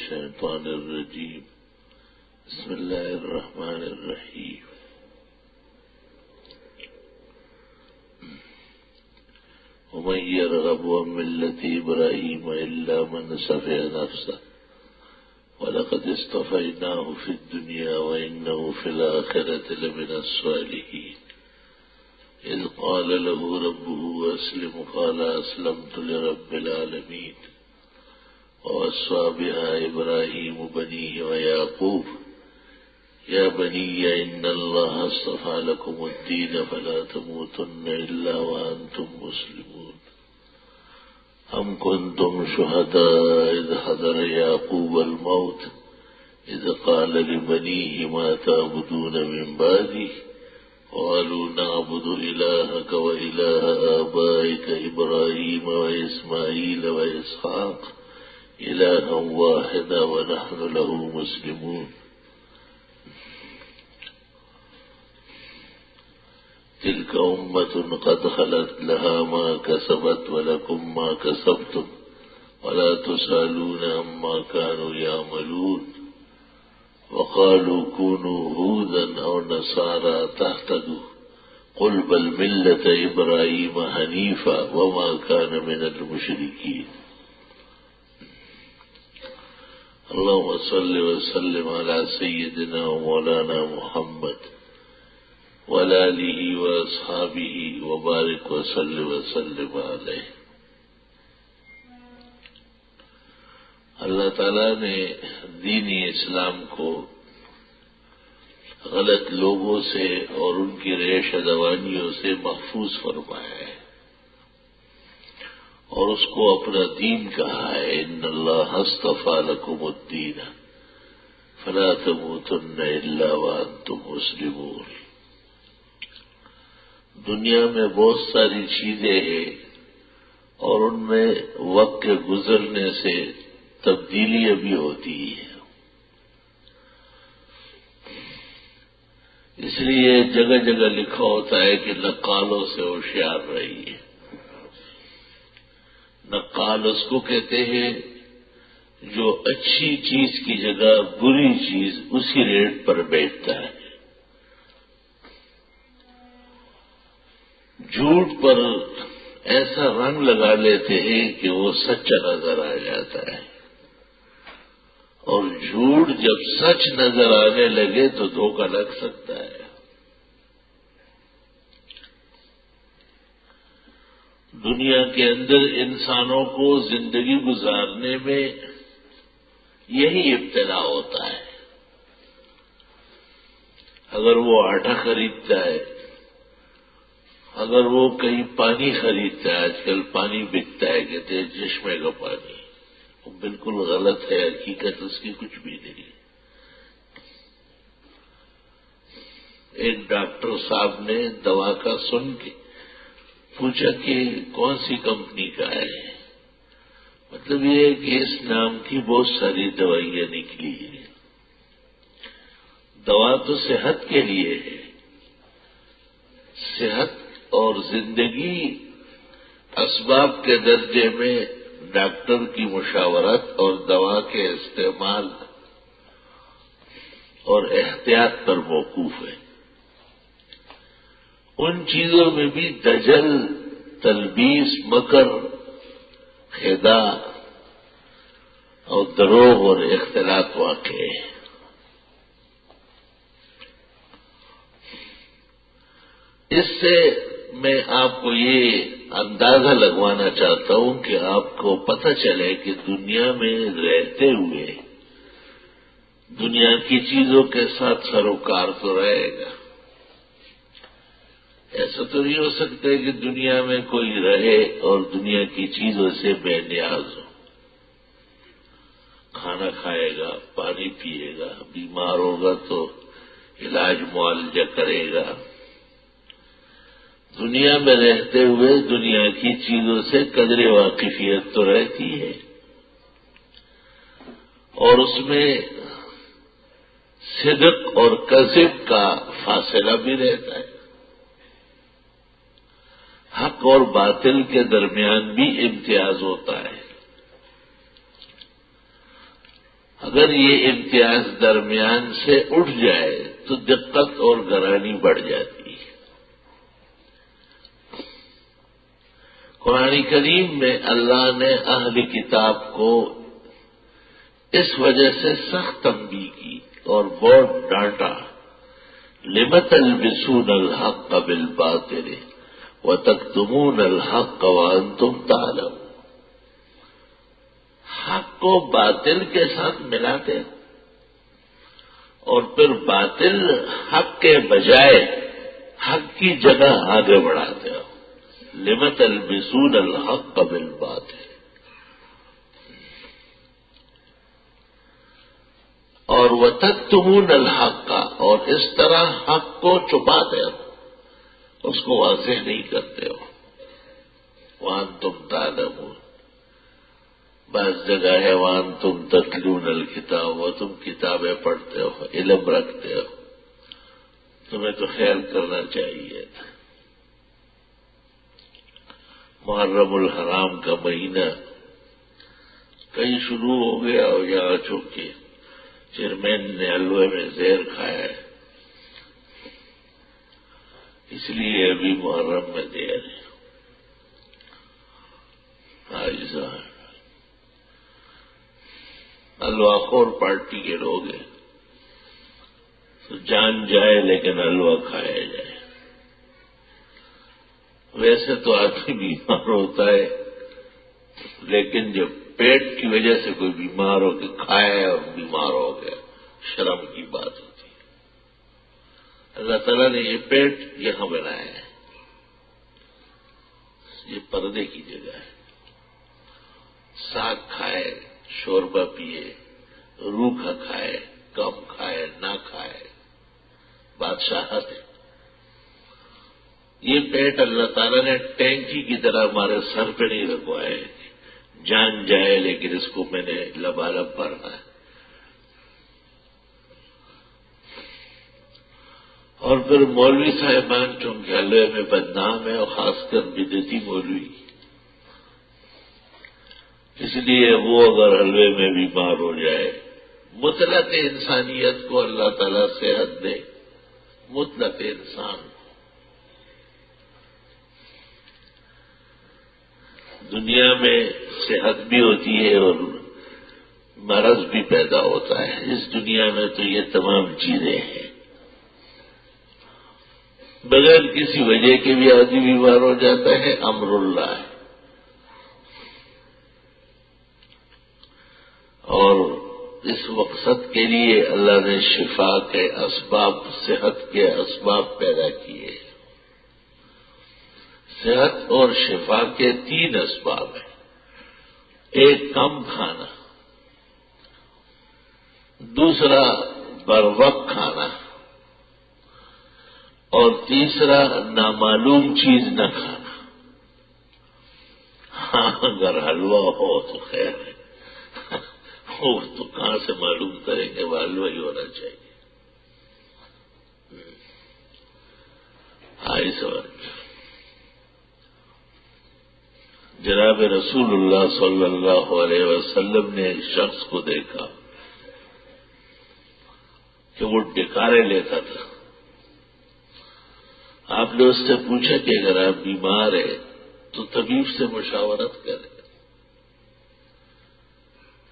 الشيطان الرجيم بسم الله الرحمن الرحيم ومن يرغب عن ملة إبراهيم إلا من سفه نفسه ولقد اصطفيناه في الدنيا وإنه في الآخرة لمن الصالحين إذ قال له ربه أسلم قال أسلمت لرب العالمين ووصى بها إبراهيم بنيه ويعقوب يا بني إن الله اصطفى لكم الدين فلا تموتن إلا وأنتم مسلمون أم كنتم شهداء إذ حضر يعقوب الموت إذ قال لبنيه ما تعبدون من بعدي قالوا نعبد إلهك وإله آبائك إبراهيم وإسماعيل وإسحاق إلها واحدا ونحن له مسلمون تلك أمة قد خلت لها ما كسبت ولكم ما كسبتم ولا تسألون عما كانوا يعملون وقالوا كونوا هودا أو نصارى تهتدوا قل بل ملة إبراهيم حنيفا وما كان من المشركين اللهم صل وسلم على سيدنا ومولانا محمد وعلى آله وأصحابه وبارك وسلم عليه. اللہ تعالیٰ نے دین اسلام کو غلط لوگوں سے اور ان کی ریش دوانیوں سے محفوظ فرمایا ہے اور اس کو اپنا دین کہا ہے. ان اللہ اصطفى لكم الدین فلا تموتن الا وانتم مسلمون. دنیا میں بہت ساری چیزیں ہیں اور ان میں وقت کے گزرنے سے تبدیلیاں بھی ہوتی ہیں. اس لیے جگہ جگہ لکھا ہوتا ہے کہ نقالوں سے ہوشیار رہیے. نقال اس کو کہتے ہیں جو اچھی چیز کی جگہ بری چیز اسی ریٹ پر بیچتا ہے. جھوٹ پر ایسا رنگ لگا لیتے ہیں کہ وہ سچا نظر آ جاتا ہے اور جھوٹ جب سچ نظر آنے لگے تو دھوکہ لگ سکتا ہے. دنیا کے اندر انسانوں کو زندگی گزارنے میں یہی ابتلا ہوتا ہے. اگر وہ آٹا خریدتا ہے، اگر وہ کہیں پانی خریدتا ہے، آج کل پانی بکتا ہے کہتے ہیں چشمے کا پانی، وہ بالکل غلط ہے، حقیقت اس کی کچھ بھی نہیں. ایک ڈاکٹر صاحب نے دوا کا سن کے پوچھا کہ کون سی کمپنی کا ہے. مطلب یہ ہے کہ اس نام کی بہت ساری دوائیاں نکلی ہیں. دوا تو صحت کے لیے ہے. صحت اور زندگی اسباب کے درجے میں ڈاکٹر کی مشاورت اور دوا کے استعمال اور احتیاط پر موقوف ہے. ان چیزوں میں بھی دجل، تلبیس، مکر، خداع اور دروغ اور اختلاط واقع ہے. اس سے میں آپ کو یہ اندازہ لگوانا چاہتا ہوں کہ آپ کو پتہ چلے کہ دنیا میں رہتے ہوئے دنیا کی چیزوں کے ساتھ سروکار تو رہے گا. ایسا تو نہیں ہو سکتا کہ دنیا میں کوئی رہے اور دنیا کی چیزوں سے بے نیاز ہو. کھانا کھائے گا، پانی پیے گا، بیمار ہوگا تو علاج معالجہ کرے گا. دنیا میں رہتے ہوئے دنیا کی چیزوں سے قدر واقفیت تو رہتی ہے اور اس میں صدق اور کذب کا فاصلہ بھی رہتا ہے. حق اور باطل کے درمیان بھی امتیاز ہوتا ہے. اگر یہ امتیاز درمیان سے اٹھ جائے تو دقت اور گرانی بڑھ جاتی ہے۔ قرآن کریم میں اللہ نے اہل کتاب کو اس وجہ سے سخت تنبیہ کی اور بہت ڈانٹا، لم تلبسون الحق بالباطل وتکتمون الحق وانتم تعلمون، حق کو باطل کے ساتھ ملاتے اور پھر باطل حق کے بجائے حق کی جگہ آگے بڑھاتے ہو۔ لم تلبسون الحق بالباطل، اور وتکتمون الحق، اور اس طرح حق کو چھپاتے ہو، اس کو واضح نہیں کرتے ہو۔ وانتم تعلمون، بعض جگہ ہے وانتم تتلون الکتاب، وہ تم کتابیں پڑھتے ہو، علم رکھتے ہو، تمہیں تو خیال کرنا چاہیے تھا۔ محرم الحرام کا مہینہ کہیں شروع ہو گیا اور یہاں چونکہ چیئرمین نے حلوے میں زہر کھایا ہے، اس لیے ابھی محرم میں دیر ہے۔ حلوہ خور پارٹی کے لوگ ہیں تو جان جائے لیکن حلوہ کھایا جائے۔ ویسے تو آدمی بیمار ہوتا ہے، لیکن جب پیٹ کی وجہ سے کوئی بیمار ہو کے کھایا اور بیمار ہو گیا، شرم کی بات ہوتی ہے۔ اللہ تعالیٰ نے یہ پیٹ یہاں بنایا ہے، یہ پردے کی جگہ ہے۔ ساگ کھائے، شوربہ پیے، روکھا کھائے، کم کھائے، نہ کھائے، بادشاہت ہے۔ یہ پیٹ اللہ تعالیٰ نے ٹینکی کی طرح ہمارے سر پہ نہیں رکھوائے، جان جائے لیکن اس کو میں نے لبالب بھرنا ہے۔ اور پھر مولوی صاحبان چونکہ حلوے میں بدنام ہے، اور خاص کر بدعتی مولوی، اس لیے وہ اگر حلوے میں بیمار ہو جائے، مطلق انسانیت کو اللہ تعالیٰ صحت دے، مطلق انسان۔ دنیا میں صحت بھی ہوتی ہے اور مرض بھی پیدا ہوتا ہے، اس دنیا میں تو یہ تمام چیزیں ہیں۔ بغیر کسی وجہ کے بھی آدمی بیمار ہو جاتا ہے، امر اللہ ہے۔ اور اس مقصد کے لیے اللہ نے شفا کے اسباب، صحت کے اسباب پیدا کیے۔ صحت اور شفا کے 3 اسباب ہیں۔ ایک کم کھانا، دوسرا بروقت کھانا، اور تیسرا نامعلوم چیز نہ کھانا۔ ہاں اگر حلوہ ہو تو خیر ہے، وہ تو کہاں سے معلوم کریں گے، وہ حلوہ ہی ہونا چاہیے۔ اس وقت جناب رسول اللہ صلی اللہ علیہ وسلم نے ایک شخص کو دیکھا کہ وہ ڈکارے لیتا تھا۔ آپ نے اس سے پوچھا کہ اگر آپ بیمار ہیں تو طبیب سے مشاورت کریں،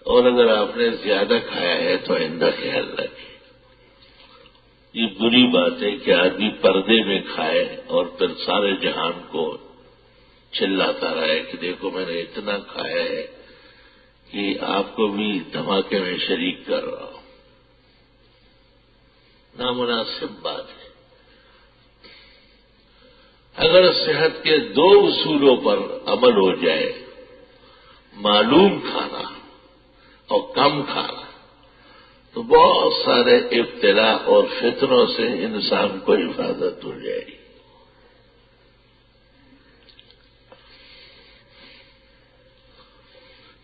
اور اگر آپ نے زیادہ کھایا ہے تو آئندہ خیال رکھیں۔ یہ بری بات ہے کہ آدمی پردے میں کھائے اور پھر سارے جہان کو چلاتا رہے کہ دیکھو میں نے اتنا کھایا ہے کہ آپ کو بھی دھماکے میں شریک کر رہا ہوں۔ نامناسب بات ہے۔ اگر صحت کے 2 اصولوں پر عمل ہو جائے، معلوم کھانا اور کم کھانا، تو بہت سارے ابتلا اور فتنوں سے انسان کو حفاظت ہو جائے گی۔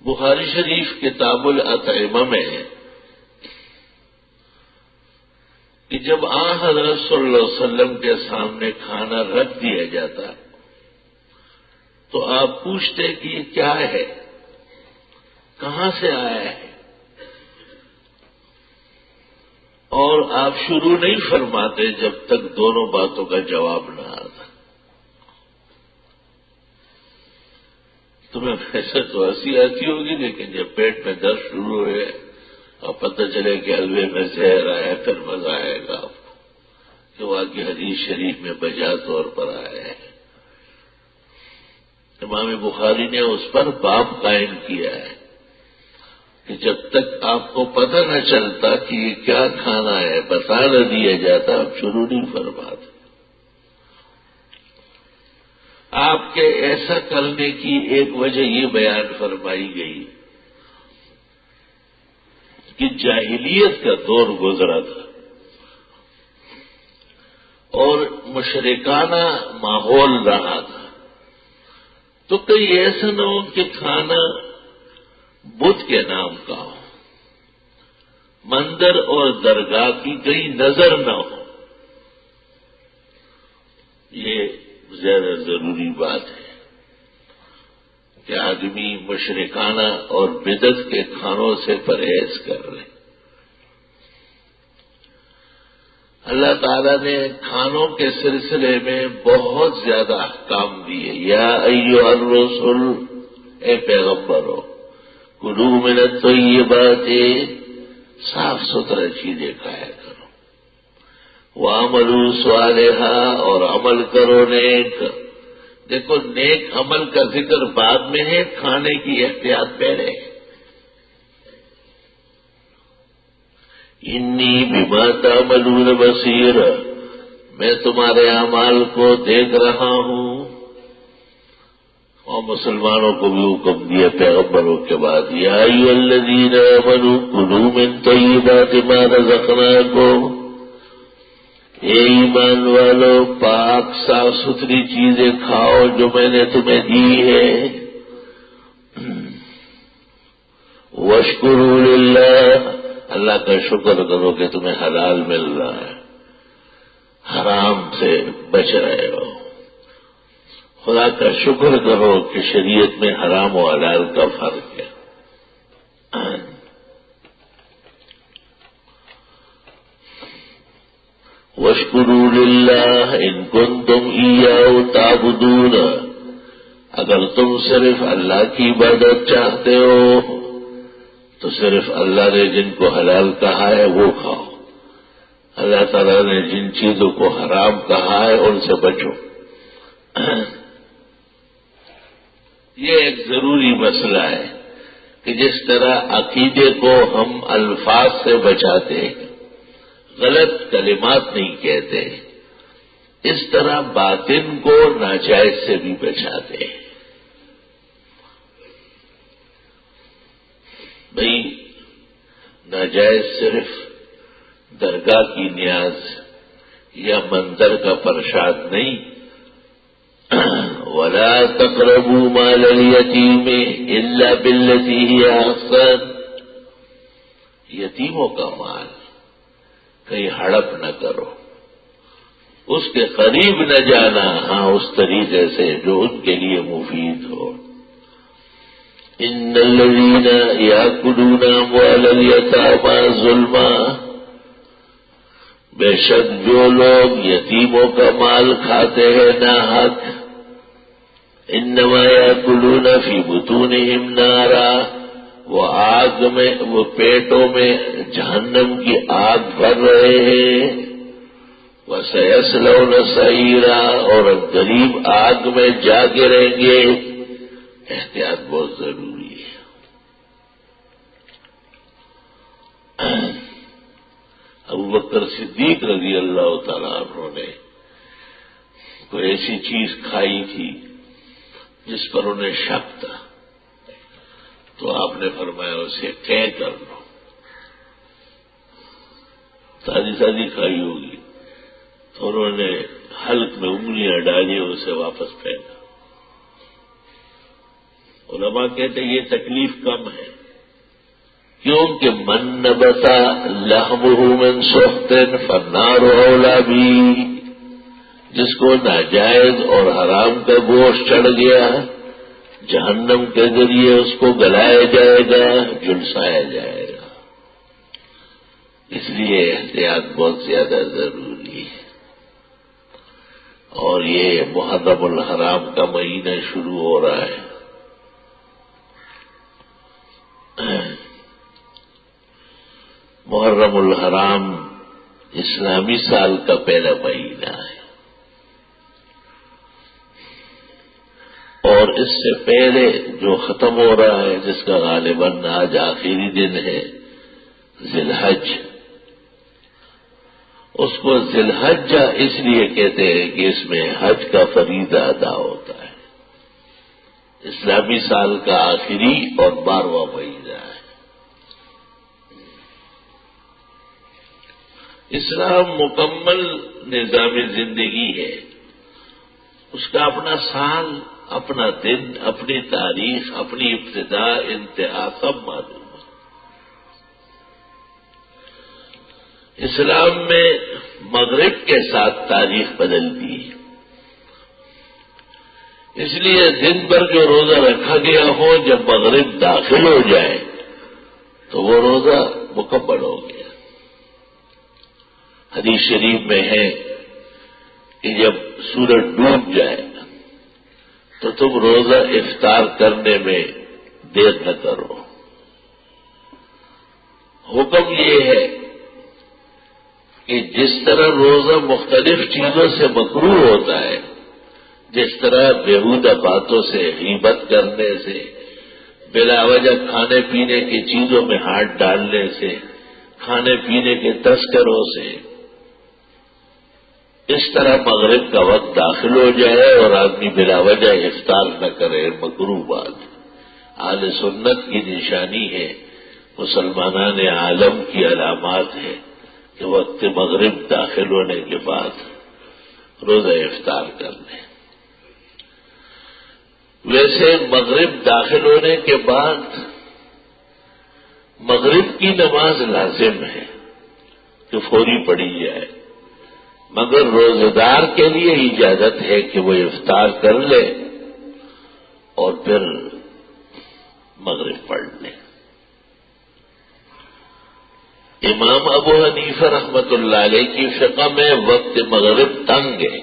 بخاری شریف کتاب الاطعمہ میں ہے کہ جب حضرت صلی اللہ علیہ وسلم کے سامنے کھانا رکھ دیا جاتا تو آپ پوچھتے کہ یہ کیا ہے، کہاں سے آیا ہے؟ اور آپ شروع نہیں فرماتے جب تک دونوں باتوں کا جواب نہ آتا. تمہیں ویسے تو ہنسی آتی ہوگی، لیکن جب پیٹ میں درد شروع ہوئے اور پتہ چلے کہ حلوے میں زہر آیا، پھر مزہ آئے گا آپ کو کہ واقعی حدیث شریف میں بجا طور پر آیا ہے. امام بخاری نے اس پر باب قائم کیا ہے کہ جب تک آپ کو پتہ نہ چلتا کہ یہ کیا کھانا ہے، بتا نہ دیا جاتا، آپ شروع نہیں فرماتے. آپ کے ایسا کرنے کی ایک وجہ یہ بیان فرمائی گئی کہ جاہلیت کا دور گزرا تھا اور مشرکانہ ماحول رہا تھا، تو کئی ایسا نہ ہو کہ کھانا بت کے نام کا ہو، مندر اور درگاہ کی کہیں نظر نہ ہو. یہ زیادہ ضروری بات ہے کہ آدمی مشرکانہ اور بدعت کے کھانوں سے پرہیز کر لے. اللہ تعالیٰ نے کھانوں کے سلسلے میں بہت زیادہ احکام دیے. یا ایھا الرسول، اے پیغمبر ہو، کلوا من الطیبات، صاف ستھرا چیزیں کھایا کرو. وَاعْمَلُوا صَالِحًا، اور عمل کرو نیک. دیکھو نیک عمل کا ذکر بعد میں ہے، کھانے کی احتیاط پہلے ہے. انی بما تعملون بصیر، میں تمہارے اعمال کو دیکھ رہا ہوں. اور مسلمانوں کو بھی حکم دیا پیغمبروں کے بعد، یا ایھا الذین آمنوا کلوا من طیبات ما رزقناکم، اے ایمان والو پاک صاف ستھری چیزیں کھاؤ جو میں نے تمہیں دی ہے. واشکروا للہ، اللہ کا شکر کرو کہ تمہیں حلال مل رہا ہے، حرام سے بچ رہے ہو. خدا کا شکر کرو کہ شریعت میں حرام و حلال کا فرق ہے. واشکروا للہ ان کنتم ایاہ تعبدون، اگر تم صرف اللہ کی عبادت چاہتے ہو تو صرف اللہ نے جن کو حلال کہا ہے وہ کھاؤ، اللہ تعالیٰ نے جن چیزوں کو حرام کہا ہے ان سے بچو. یہ ایک ضروری مسئلہ ہے کہ جس طرح عقیدے کو ہم الفاظ سے بچاتے ہیں، غلط کلمات نہیں کہتے، اس طرح باطن کو ناجائز سے بھی بچاتے ہیں. بھئی ناجائز صرف درگاہ کی نیاز یا مندر کا پرشاد نہیں. وَلَا تَقْرَبُوا مَالَ الْيَتِيمِ إِلَّا بِالَّتِي هِيَ أَحْسَنُ، یتیموں کا مال کہیں ہڑپ نہ کرو، اس کے قریب نہ جانا، ہاں اس طریقے سے جو ان کے لیے مفید ہو. ان الذین یاکلون اموال الیتامی ظلما، بے شک جو لوگ یتیموں کا مال کھاتے ہیں ناحق، انما یاکلون فی بطونہم نارا، وہ آگ میں، وہ پیٹوں میں جہنم کی آگ بھر رہے ہیں. وَسَيَصْلَوْنَ سَعِيرًا، اور غریب آگ میں جا گریں گے. احتیاط بہت ضروری ہے. ابوبکر صدیق رضی اللہ تعالیٰ عنہ نے کوئی ایسی چیز کھائی تھی جس پر انہیں شک تھا، تو آپ نے فرمایا اسے طے کر لو. تازی تازی کھائی ہوگی تو انہوں نے حلق میں انگلیاں ڈالی اور اسے واپس پھینکا. علماء کہتے ہیں یہ تکلیف کم ہے، کیونکہ من نبتا لحمہ من سخط فالنار اولی بھی، جس کو ناجائز اور حرام کا گوشت چڑھ گیا جہنم کے ذریعے اس کو گلایا جائے گا، جھلسایا جائے گا. اس لیے احتیاط بہت زیادہ ضروری ہے. اور یہ محرم الحرام کا مہینہ شروع ہو رہا ہے. محرم الحرام اسلامی سال کا پہلا مہینہ ہے، اور اس سے پہلے جو ختم ہو رہا ہے، جس کا غالباً آج آخری دن ہے، ذی الحج، اس کو ذی الحجہ اس لیے کہتے ہیں کہ اس میں حج کا فریضہ ادا ہوتا ہے. اسلامی سال کا آخری اور 12واں مہینہ ہے. اسلام مکمل نظام زندگی ہے. اس کا اپنا سال، اپنا دن، اپنی تاریخ، اپنی ابتدا انتہا سب معلوم ہے. اسلام میں مغرب کے ساتھ تاریخ بدلتی ہے. اس لیے دن بھر جو روزہ رکھا گیا ہو، جب مغرب داخل ہو جائے تو وہ روزہ مکمل ہو گیا. حدیث شریف میں ہے کہ جب سورج ڈوب جائے تو تم روزہ افطار کرنے میں دیر نہ کرو. حکم یہ ہے کہ جس طرح روزہ مختلف چیزوں سے مکروہ ہوتا ہے، جس طرح بیہودہ باتوں سے، غیبت کرنے سے، بلا وجہ کھانے پینے کی چیزوں میں ہاتھ ڈالنے سے، کھانے پینے کے تذکروں سے، اس طرح مغرب کا وقت داخل ہو جائے اور آدمی بلا وجہ افطار نہ کرے، مکروہ بات. اہل سنت کی نشانی ہے، مسلمانان عالم کی علامات ہے کہ وقت مغرب داخل ہونے کے بعد روزہ افطار کر لیں. ویسے مغرب داخل ہونے کے بعد مغرب کی نماز لازم ہے کہ فوری پڑھی جائے، مگر روزہ دار کے لیے اجازت ہے کہ وہ افطار کر لے اور پھر مغرب پڑھ لے. امام ابو حنیفہ رحمۃ اللہ علیہ کی فقہ میں وقت مغرب تنگ ہے،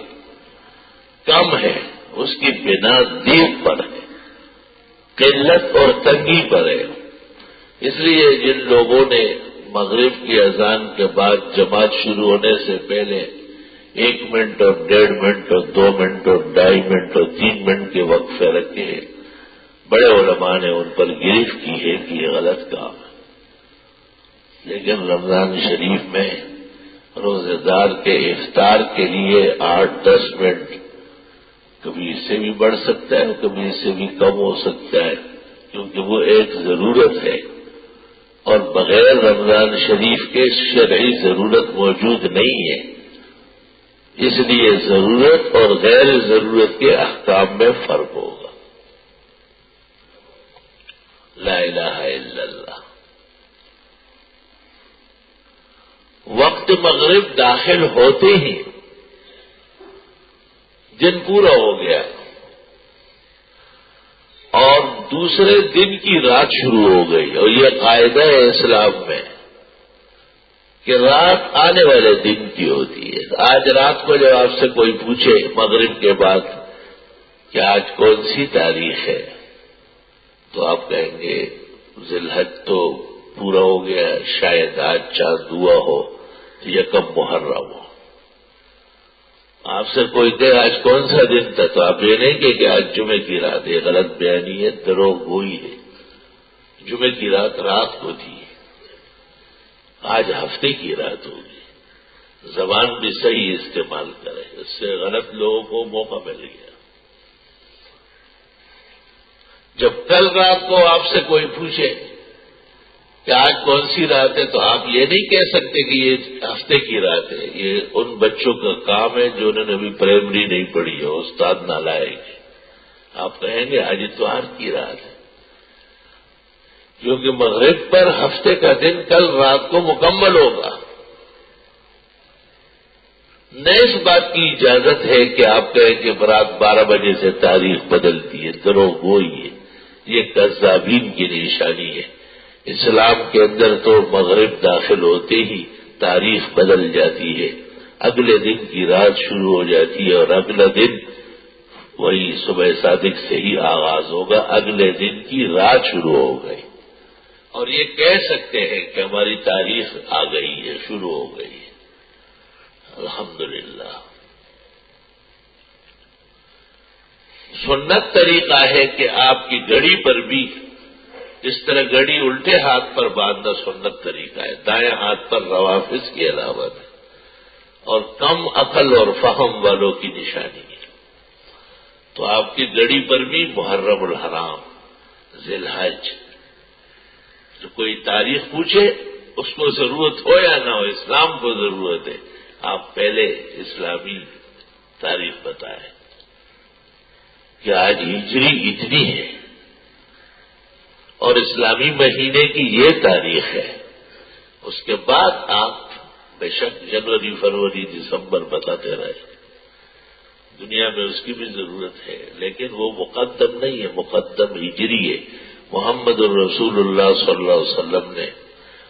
کم ہے. اس کی بنا دیگ پر ہے، قلت اور تنگی پر ہے. اس لیے جن لوگوں نے مغرب کی اذان کے بعد جماعت شروع ہونے سے پہلے 1 منٹ اور 1.5 منٹ اور 2 منٹ اور 2.5 منٹ اور 3 منٹ کے وقفے رکھے ہیں، بڑے علماء نے ان پر گرفت کی ہے کہ یہ غلط کام ہے. لیکن رمضان شریف میں روزے دار کے افطار کے لیے 8-10 منٹ، کبھی اس سے بھی بڑھ سکتا ہے، کبھی اس سے بھی کم ہو سکتا ہے، کیونکہ وہ ایک ضرورت ہے اور بغیر رمضان شریف کے شرعی ضرورت موجود نہیں ہے. اس لیے ضرورت اور غیر ضرورت کے احکام میں فرق ہوگا. لا الہ الا اللہ. وقت مغرب داخل ہوتے ہی دن پورا ہو گیا اور دوسرے دن کی رات شروع ہو گئی. اور یہ قاعدہ ہے اسلام میں کہ رات آنے والے دن کی ہوتی ہے. آج رات کو جب آپ سے کوئی پوچھے مغرب کے بعد کہ آج کون سی تاریخ ہے، تو آپ کہیں گے ذی الحج تو پورا ہو گیا، شاید آج چاند ہوا ہو، یکم محرم ہو. آپ سے کوئی کہے آج کون سا دن تھا، تو آپ یہ نہیں کہ آج جمعے کی رات ہے. غلط بیانی ہے، دروغ گوئی ہے. جمعے کی رات رات کو تھی، آج ہفتے کی رات ہوگی. زبان بھی صحیح استعمال کرے، اس سے غلط لوگوں کو موقع مل گیا. جب کل رات کو آپ سے کوئی پوچھے کہ آج کون سی رات ہے، تو آپ یہ نہیں کہہ سکتے کہ یہ ہفتے کی رات ہے. یہ ان بچوں کا کام ہے جو انہوں نے ابھی پرائمری نہیں پڑھی ہے، استاد نالائق ہے. آپ کہیں گے آج اتوار کی رات ہے، کیونکہ مغرب پر ہفتے کا دن کل رات کو مکمل ہوگا. نہ اس بات کی اجازت ہے کہ آپ کہیں کہ رات 12 بجے سے تاریخ بدلتی ہے. دروغ گوئی ہے، یہ کذابین کی نشانی ہے. اسلام کے اندر تو مغرب داخل ہوتے ہی تاریخ بدل جاتی ہے، اگلے دن کی رات شروع ہو جاتی ہے اور اگلا دن وہی صبح صادق سے ہی آغاز ہوگا، اگلے دن کی رات شروع ہو گئی، اور یہ کہہ سکتے ہیں کہ ہماری تاریخ آ گئی ہے، شروع ہو گئی ہے۔ الحمدللہ۔ سنت طریقہ ہے کہ آپ کی گھڑی پر بھی اس طرح گھڑی الٹے ہاتھ پر باندھنا سنت طریقہ ہے، دائیں ہاتھ پر روافظ کی علامت ہے اور کم عقل اور فہم والوں کی نشانی ہے۔ تو آپ کی گھڑی پر بھی محرم الحرام، ذی الحج، جو کوئی تاریخ پوچھے اس کو ضرورت ہو یا نہ ہو، اسلام کو ضرورت ہے، آپ پہلے اسلامی تاریخ بتائیں کہ آج ہجری اتنی ہے اور اسلامی مہینے کی یہ تاریخ ہے، اس کے بعد آپ بے شک جنوری، فروری، دسمبر بتاتے رہے۔ دنیا میں اس کی بھی ضرورت ہے، لیکن وہ مقدم نہیں ہے، مقدم ہجری ہے۔ محمد الرسول اللہ صلی اللہ علیہ وسلم نے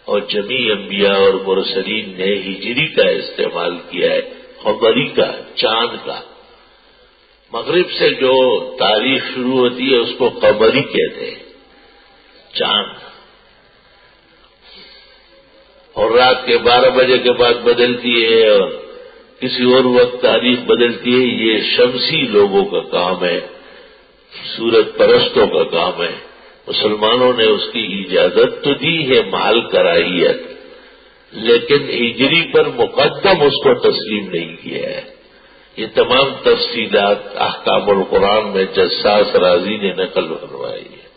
اور جمیع انبیاء اور مرسلین نے ہجری کا استعمال کیا ہے، قمری کا، چاند کا۔ مغرب سے جو تاریخ شروع ہوتی ہے اس کو قمری کہتے ہیں، چاند، اور رات کے 12 بجے کے بعد بدلتی ہے اور کسی اور وقت تاریخ بدلتی ہے، یہ شمسی لوگوں کا کام ہے، سورج پرستوں کا کام ہے۔ مسلمانوں نے اس کی اجازت تو دی ہے، محل کراہیت، لیکن ہجری پر مقدم اس کو تسلیم نہیں کیا ہے۔ یہ تمام تفصیلات احکام القرآن میں جساس رازی نے نقل فرمائی ہے۔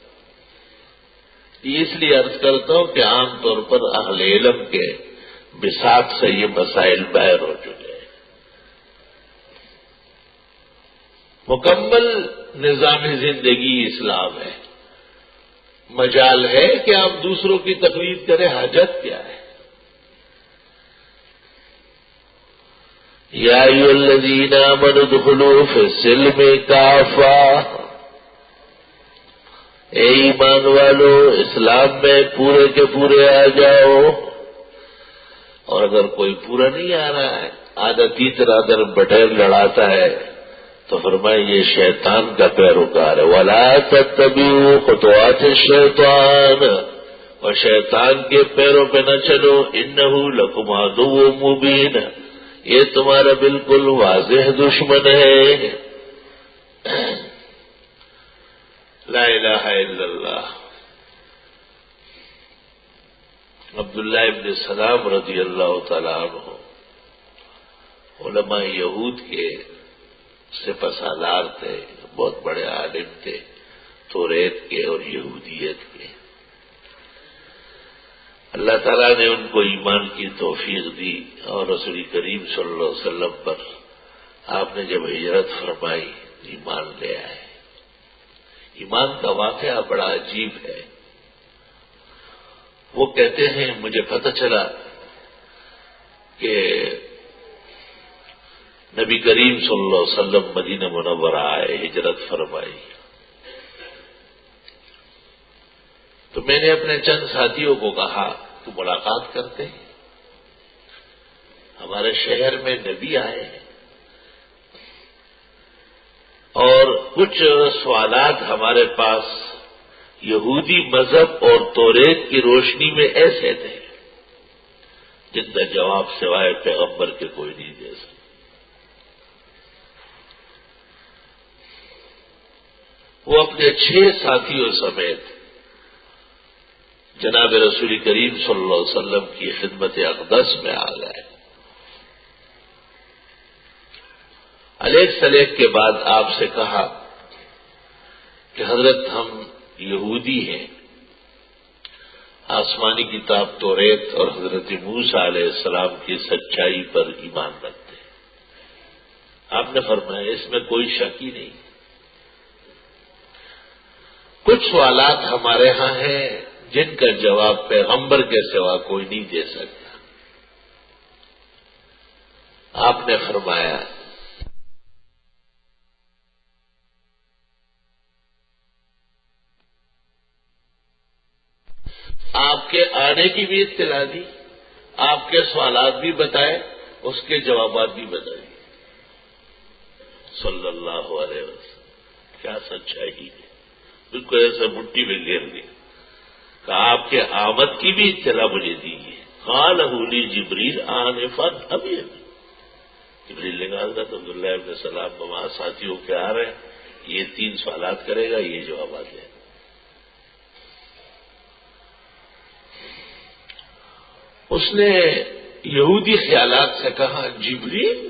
اس لیے عرض کرتا ہوں کہ عام طور پر اہل علم کے بساط سے یہ مسائل باہر ہو چکے ہیں۔ مکمل نظام زندگی اسلام ہے، مجال ہے کہ آپ دوسروں کی تقلید کریں، حاجت کیا ہے؟ یا ایھا الذین آمنوا ادخلوا فی السلم کافۃ، اے ایمان والو اسلام میں پورے کے پورے آ جاؤ۔ اور اگر کوئی پورا نہیں آ رہا ہے، آدھا تیسرا در بٹیر لڑاتا ہے، تو فرمائے یہ شیطان کا پیروکار ہے۔ وَلَا تَتَّبِعُوا خُطُوَاتِ الشَّيْطَانِ، اور شیطان کے پیروں پہ نہ چلو، إِنَّهُ لَكُمْ عَدُوٌّ مُّبِينٌ، یہ تمہارا بالکل واضح دشمن ہے۔ لا الہ الا اللہ۔ عبداللہ ابن سلام رضی اللہ تعالیٰ عنہ علماء یہود کے سپہ سالار تھے، بہت بڑے عالم تھے، توریت کے اور یہودیت کے۔ اللہ تعالیٰ نے ان کو ایمان کی توفیق دی اور رسول کریم صلی اللہ علیہ وسلم پر آپ نے جب ہجرت فرمائی ایمان لے آئے۔ ایمان کا واقعہ بڑا عجیب ہے۔ وہ کہتے ہیں مجھے پتہ چلا کہ نبی کریم صلی اللہ علیہ وسلم مدینہ منورہ آئے، ہجرت فرمائی، تو میں نے اپنے چند ساتھیوں کو کہا تو ملاقات کرتے ہیں، ہمارے شہر میں نبی آئے ہیں اور کچھ سوالات ہمارے پاس یہودی مذہب اور توریت کی روشنی میں ایسے تھے جن کا جواب سوائے پیغمبر کے کوئی نہیں دے سکتا۔ وہ اپنے 6 ساتھیوں سمیت جناب رسول کریم صلی اللہ علیہ وسلم کی خدمت اقدس میں آ گئے۔ علیہ سلیق کے بعد آپ سے کہا کہ حضرت ہم یہودی ہیں، آسمانی کتاب توریت اور حضرت موسیٰ علیہ السلام کی سچائی پر ایمان رکھتے ہیں۔ آپ نے فرمایا اس میں کوئی شک ہی نہیں، کچھ سوالات ہمارے ہاں ہیں جن کا جواب پیغمبر کے سوا کوئی نہیں دے سکتا۔ آپ نے فرمایا آنے کی بھی اطلاع دی، آپ کے سوالات بھی بتائے، اس کے جوابات بھی بتائے صلی اللہ علیہ وسلم۔ کیا سچائی ہے، بالکل ایسا مٹی میں گھیر دیا کہ آپ کے آمد کی بھی اطلاع مجھے دیجیے۔ قالہ لی جبریل آنفا، ابھی جبریل نے کہا حضرت عبداللہ ابن سلام وہاں ساتھیوں کے آ رہے ہیں، یہ 3 سوالات کرے گا، یہ جوابات دیں۔ اس نے یہودی خیالات سے کہا جبریل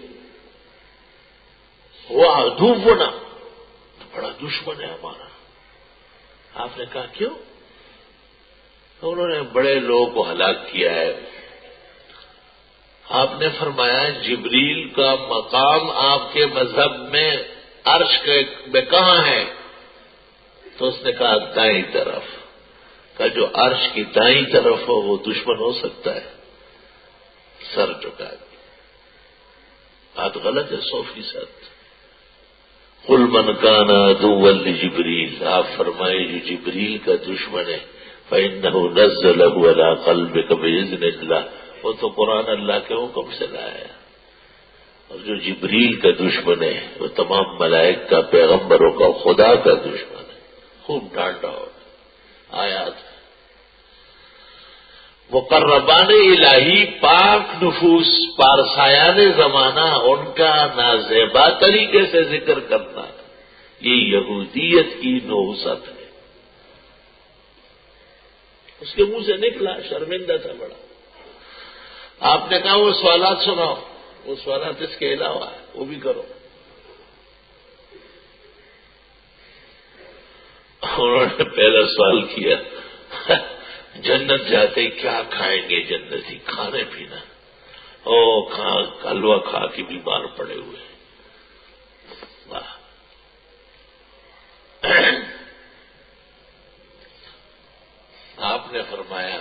وہ عدونا، بڑا دشمن ہے ہمارا۔ آپ نے کہا کیوں؟ انہوں نے بڑے لوگوں کو ہلاک کیا ہے۔ آپ نے فرمایا جبریل کا مقام آپ کے مذہب میں عرش میں کہاں ہے؟ تو اس نے کہا دائیں طرف۔ کہ جو عرش کی دائیں طرف ہو وہ دشمن ہو سکتا ہے؟ سر جھکا دی، بات غلط ہے 100%۔ قل من کان عدوا لجبریل، آپ فرمائے جو جبریل کا دشمن ہے فإنه نزله على قلبك بإذن الله، وہ تو قرآن اللہ کے حکم سے لایا۔ اور جو جبریل کا دشمن ہے وہ تمام ملائک کا، پیغمبروں کا، خدا کا دشمن ہے۔ خوب ڈانٹا ہوگا آیات۔ مقربان الہی پاک نفوس پارسایان زمانہ، ان کا نازیبا طریقے سے ذکر کرنا، یہ یہودیت کی نحوست ہے۔ اس کے منہ سے نکلا، شرمندہ تھا بڑا۔ آپ نے کہا وہ سوالات سناؤ، وہ سوالات اس کے علاوہ ہے، وہ بھی کرو۔ انہوں نے پہلا سوال کیا جنت جاتے کیا کھائیں گے جنتی؟ کھانے پینا؟ حلوہ کھا کے بیمار پڑے ہوئے۔ واہ! آپ نے فرمایا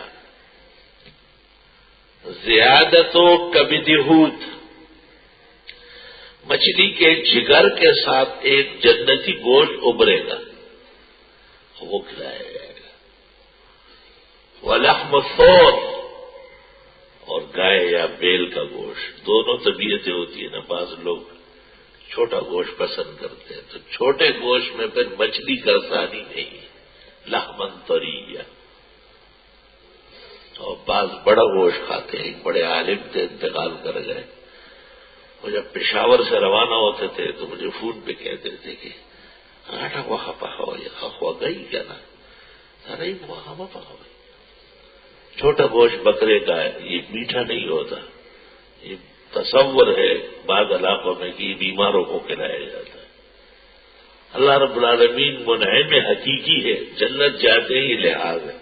زیادتو کبد حوت، مچھلی کے جگر کے ساتھ ایک جنتی گوشت ابھرے گا، وہ کھلایا جائے گا۔ ولحم الثور، اور گائے یا بیل کا گوشت، دونوں طبیعتیں ہوتی ہیں نا، بعض لوگ چھوٹا گوشت پسند کرتے ہیں، تو چھوٹے گوشت میں پھر مچھلی کا ثانی نہیں ہے، لحمن طریہ۔ اور بعض بڑا گوشت کھاتے ہیں، ایک بڑے عالم تھے انتقال کر گئے، وہ جب پشاور سے روانہ ہوتے تھے تو مجھے فون پہ کہتے تھے کہ آٹا وہاں پکاؤ، یہ ہوا گئی کیا نا، نہیں وہاں پکاؤ۔ چھوٹا گوشت بکرے کا ہے، یہ میٹھا نہیں ہوتا، یہ تصور ہے بعض علاقوں میں کہ یہ بیماروں کو کھلایا جاتا ہے۔ اللہ رب العالمین منعم حقیقی ہے، جنت جاتے ہی لحاظ ہے،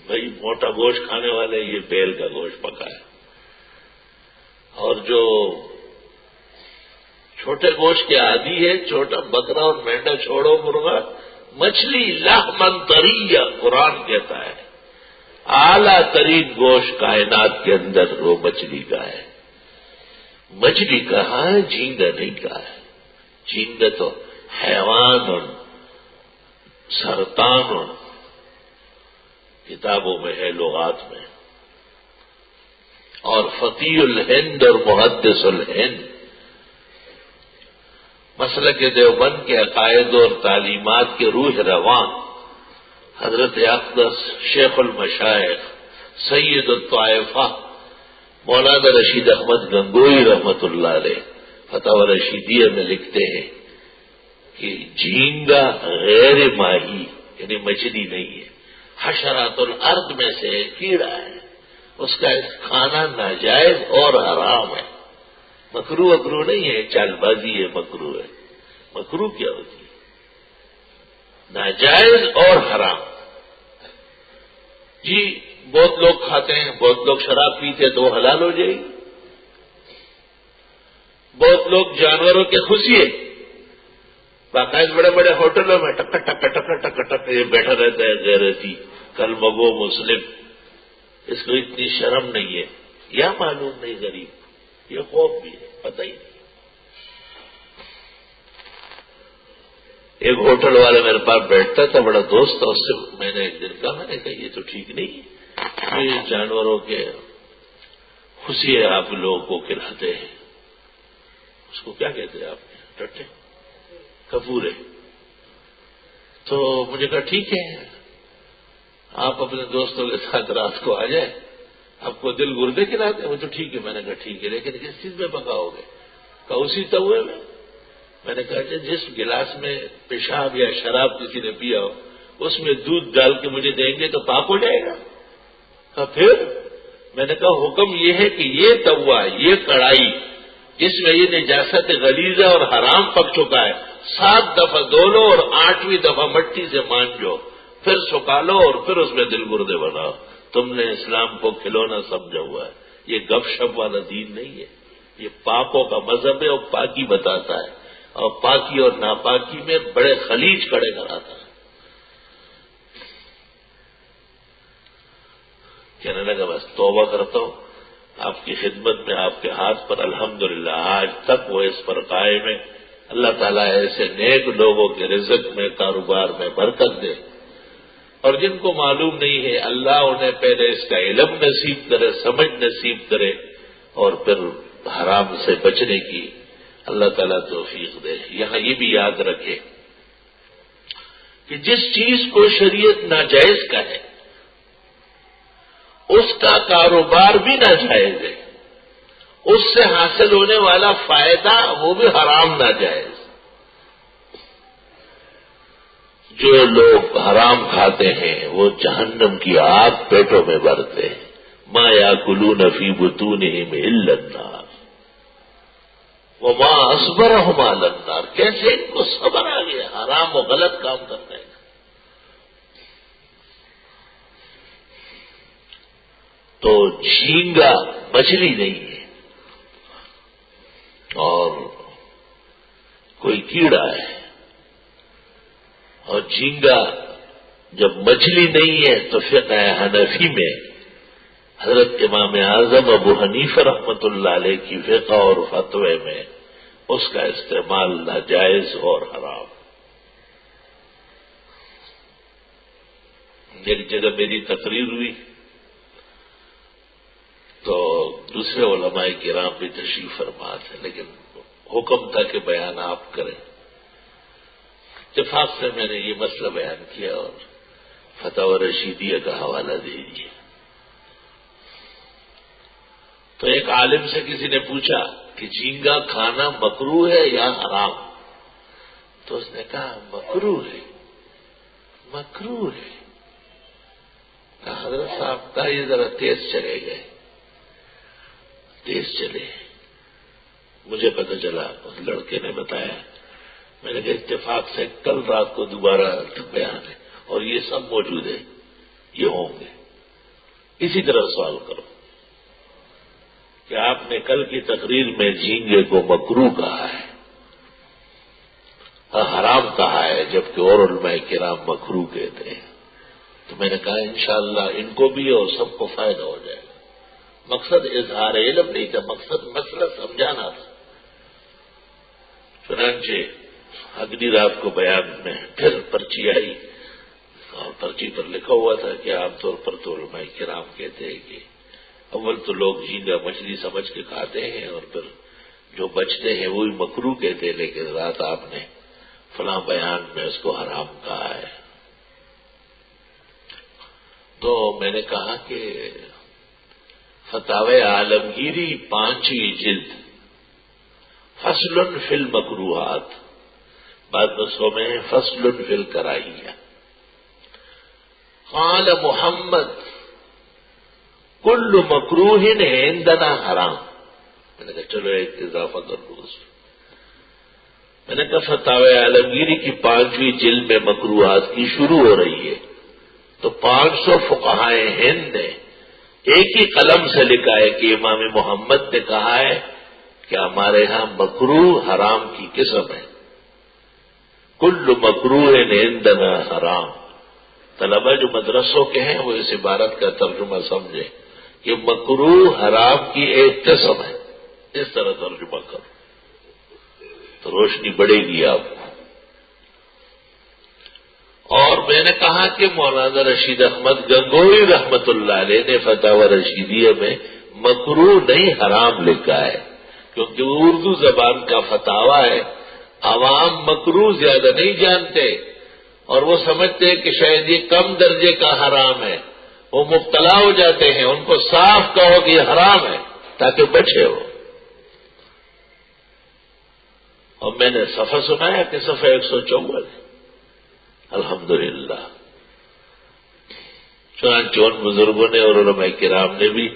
بھائی موٹا گوشت کھانے والے یہ بیل کا گوشت پکا ہے، اور جو چھوٹے گوشت کے عادی ہے، چھوٹا بکرا اور مینڈا چھوڑو، مرغا، مچھلی لحمن طریہ، قرآن کہتا ہے اعلیٰ ترین گوشت کائنات کے اندر وہ مچھلی کا ہے۔ مچھلی کہاں ہے؟ جھینگا نہیں کہا ہے، جھینگا تو حیوان سرطان کتابوں میں ہے، لغات میں۔ اور فقیہ الہند اور محدث الہند، مسلک دیوبند کے عقائد اور تعلیمات کے روح رواں حضرت اقدس شیخ المشائخ سید الطائفہ مولانا رشید احمد گنگوئی رحمت اللہ علیہ فتح رشیدیہ میں لکھتے ہیں کہ جھینگا غیر ماہی یعنی مچھلی نہیں ہے، حشرات الارض میں سے کیڑا ہے، اس کا کھانا ناجائز اور حرام ہے، مکروہ اکروہ نہیں ہے، چال بازی ہے، مکروہ ہے۔ مکروہ کیا ہوتی ہے؟ ناجائز اور حرام۔ جی بہت لوگ کھاتے ہیں، بہت لوگ شراب پیتے، تو حلال ہو جائے گی۔ بہت لوگ جانوروں کے خوشیے باقاعدہ بڑے بڑے ہوٹلوں میں ٹک ٹک ٹک ٹک ٹک یہ بیٹھا رہتا ہے غیرتی، کل مگو مسلم، اس کو اتنی شرم نہیں ہے یا معلوم نہیں، غریب، یہ خوف بھی ہے، پتہ ہی نہیں۔ ایک ہوٹل والا میرے پاس بیٹھتا تھا، بڑا دوست تھا، اس سے میں نے ایک دن کہا، میں نے کہا یہ تو ٹھیک نہیں ہے، یہ جانوروں کے خوشی آپ لوگوں کو کھلاتے ہیں، اس کو کیا کہتے ہیں آپ نے؟ ٹٹے، کپورے. تو مجھے کہا ٹھیک ہے، آپ اپنے دوستوں کے ساتھ رات کو آ جائیں، آپ کو دل گردے کھلاتے ہیں. وہ تو ٹھیک ہے. میں نے کہا ٹھیک ہے، لیکن کس چیز میں پکاؤ گے؟ کہا اسی توے میں. میں نے کہا کہ جس گلاس میں پیشاب یا شراب کسی نے پیا ہو اس میں دودھ ڈال کے مجھے دیں گے تو پاک ہو جائے گا. کہا پھر؟ میں نے کہا حکم یہ ہے کہ یہ توا، یہ کڑھائی جس میں یہ نجاست غلیظہ اور حرام پک چکا ہے، 7 دفعہ دھو لو اور 8ویں دفعہ مٹی سے مانجو، پھر سکھا لو اور پھر اس میں دل گردے بناؤ. تم نے اسلام کو کھلونا سمجھا ہوا ہے، یہ گپ شپ والا دین نہیں ہے. یہ پاکوں کا مذہب ہے اور پاکی بتاتا ہے، اور پاکی اور ناپاکی میں بڑے خلیج کھڑے کراتا ہے. کہنے لگا بس توبہ کرتا ہوں آپ کی خدمت میں، آپ کے ہاتھ پر الحمدللہ آج تک وہ اس پر قائم ہے. اللہ تعالیٰ ایسے نیک لوگوں کے رزق میں، کاروبار میں برکت دے، اور جن کو معلوم نہیں ہے اللہ انہیں پہلے اس کا علم نصیب کرے، سمجھ نصیب کرے، اور پھر حرام سے بچنے کی اللہ تعالیٰ توفیق دے. یہاں یہ بھی یاد رکھے کہ جس چیز کو شریعت ناجائز کا ہے اس کا کاروبار بھی ناجائز ہے، اس سے حاصل ہونے والا فائدہ وہ بھی حرام ناجائز. جو لوگ حرام کھاتے ہیں وہ جہنم کی آگ پیٹوں میں بھرتے ہیں. ما یاکلون فی بطونہم الا النار وما اصبرہم علی النار. کیسے ان کو صبر آ گیا حرام و غلط کام کرنے کا. تو جھینگا مچھلی نہیں ہے اور کوئی کیڑا ہے، اور جھینگا جب مچھلی نہیں ہے تو فقہ حنفی میں حضرت امام اعظم ابو حنیفہ رحمۃ اللہ علیہ کی فقہ اور فتوے میں اس کا استعمال ناجائز اور حرام. ایک جگہ میری تقریر ہوئی تو دوسرے علماء کرام بھی تشریف فرما تھے، لیکن حکم تھا کہ بیان آپ کریں. اتفاق سے میں نے یہ مسئلہ بیان کیا اور فتاوی رشیدیہ کا حوالہ دے دیا. تو ایک عالم سے کسی نے پوچھا کہ جھینگا کھانا مکروہ ہے یا حرام؟ تو اس نے کہا مکروہ ہے. مکروہ ہے. کہا حضرت صاحب کا یہ ذرا تیز چلے گئے، تیز چلے. مجھے پتہ چلا اس لڑکے نے بتایا. میں نے کہا اتفاق سے کل رات کو دوبارہ بیان ہے اور یہ سب موجود ہے، یہ ہوں گے. اسی طرح سوال کرو کہ آپ نے کل کی تقریر میں جھینگے کو مکروہ کہا ہے، حرام کہا ہے، جبکہ اور علماء کرام مکروہ کہتے ہیں. تو میں نے کہا انشاءاللہ ان کو بھی اور سب کو فائدہ ہو جائے گا. مقصد اظہار علم نہیں تھا، مقصد مسئلہ سمجھانا تھا. چنانچہ اگلی رات کو بیان میں پھر پرچی آئی اور پرچی پر لکھا ہوا تھا کہ عام طور پر تو علماء کرام کہتے ہیں کہ اول تو لوگ جھینگا مچھلی سمجھ کے کھاتے ہیں اور پھر جو بچتے ہیں وہی مکروہ کہتے ہیں، لیکن رات آپ نے فلاں بیان میں اس کو حرام کہا ہے. تو میں نے کہا کہ فتاوی عالمگیری 5ویں جلد فصل فی المکروہات، بعد نسخوں میں فصل فی الکراہیہ. قال محمد کل مکروہ عندنا حرام. میں نے کہا چلو ایک اضافہ کر دوں اس میں. میں نے کہا فتاوی عالمگیری کی 5ویں جلد میں مکروہات کی شروع ہو رہی ہے تو 500 فقہائے ہند نے ایک ہی قلم سے لکھا ہے کہ امام محمد نے کہا ہے کہ ہمارے ہاں مکروہ حرام کی قسم ہے. کل مکروہ عندنا حرام. طلبہ جو مدرسوں کے ہیں وہ اس عبارت کا ترجمہ سمجھے کہ مکروہ حرام کی ایک قسم ہے. اس طرح ترجمہ کرو تو روشنی بڑھے گی آپ کو. اور میں نے کہا کہ مولانا رشید احمد گنگوئی رحمت اللہ علیہ نے فتاوی رشیدیہ میں مکروہ نہیں حرام لکھا ہے، کیونکہ وہ اردو زبان کا فتاوی ہے. عوام مکروہ زیادہ نہیں جانتے اور وہ سمجھتے ہیں کہ شاید یہ کم درجے کا حرام ہے، وہ مبتلا ہو جاتے ہیں. ان کو صاف کہو کہ یہ حرام ہے تاکہ بچے ہو. اور میں نے صفحہ سنایا کہ صفحہ 154 الحمدللہ. چنانچہ ان بزرگوں نے اور علماء کرام نے بھی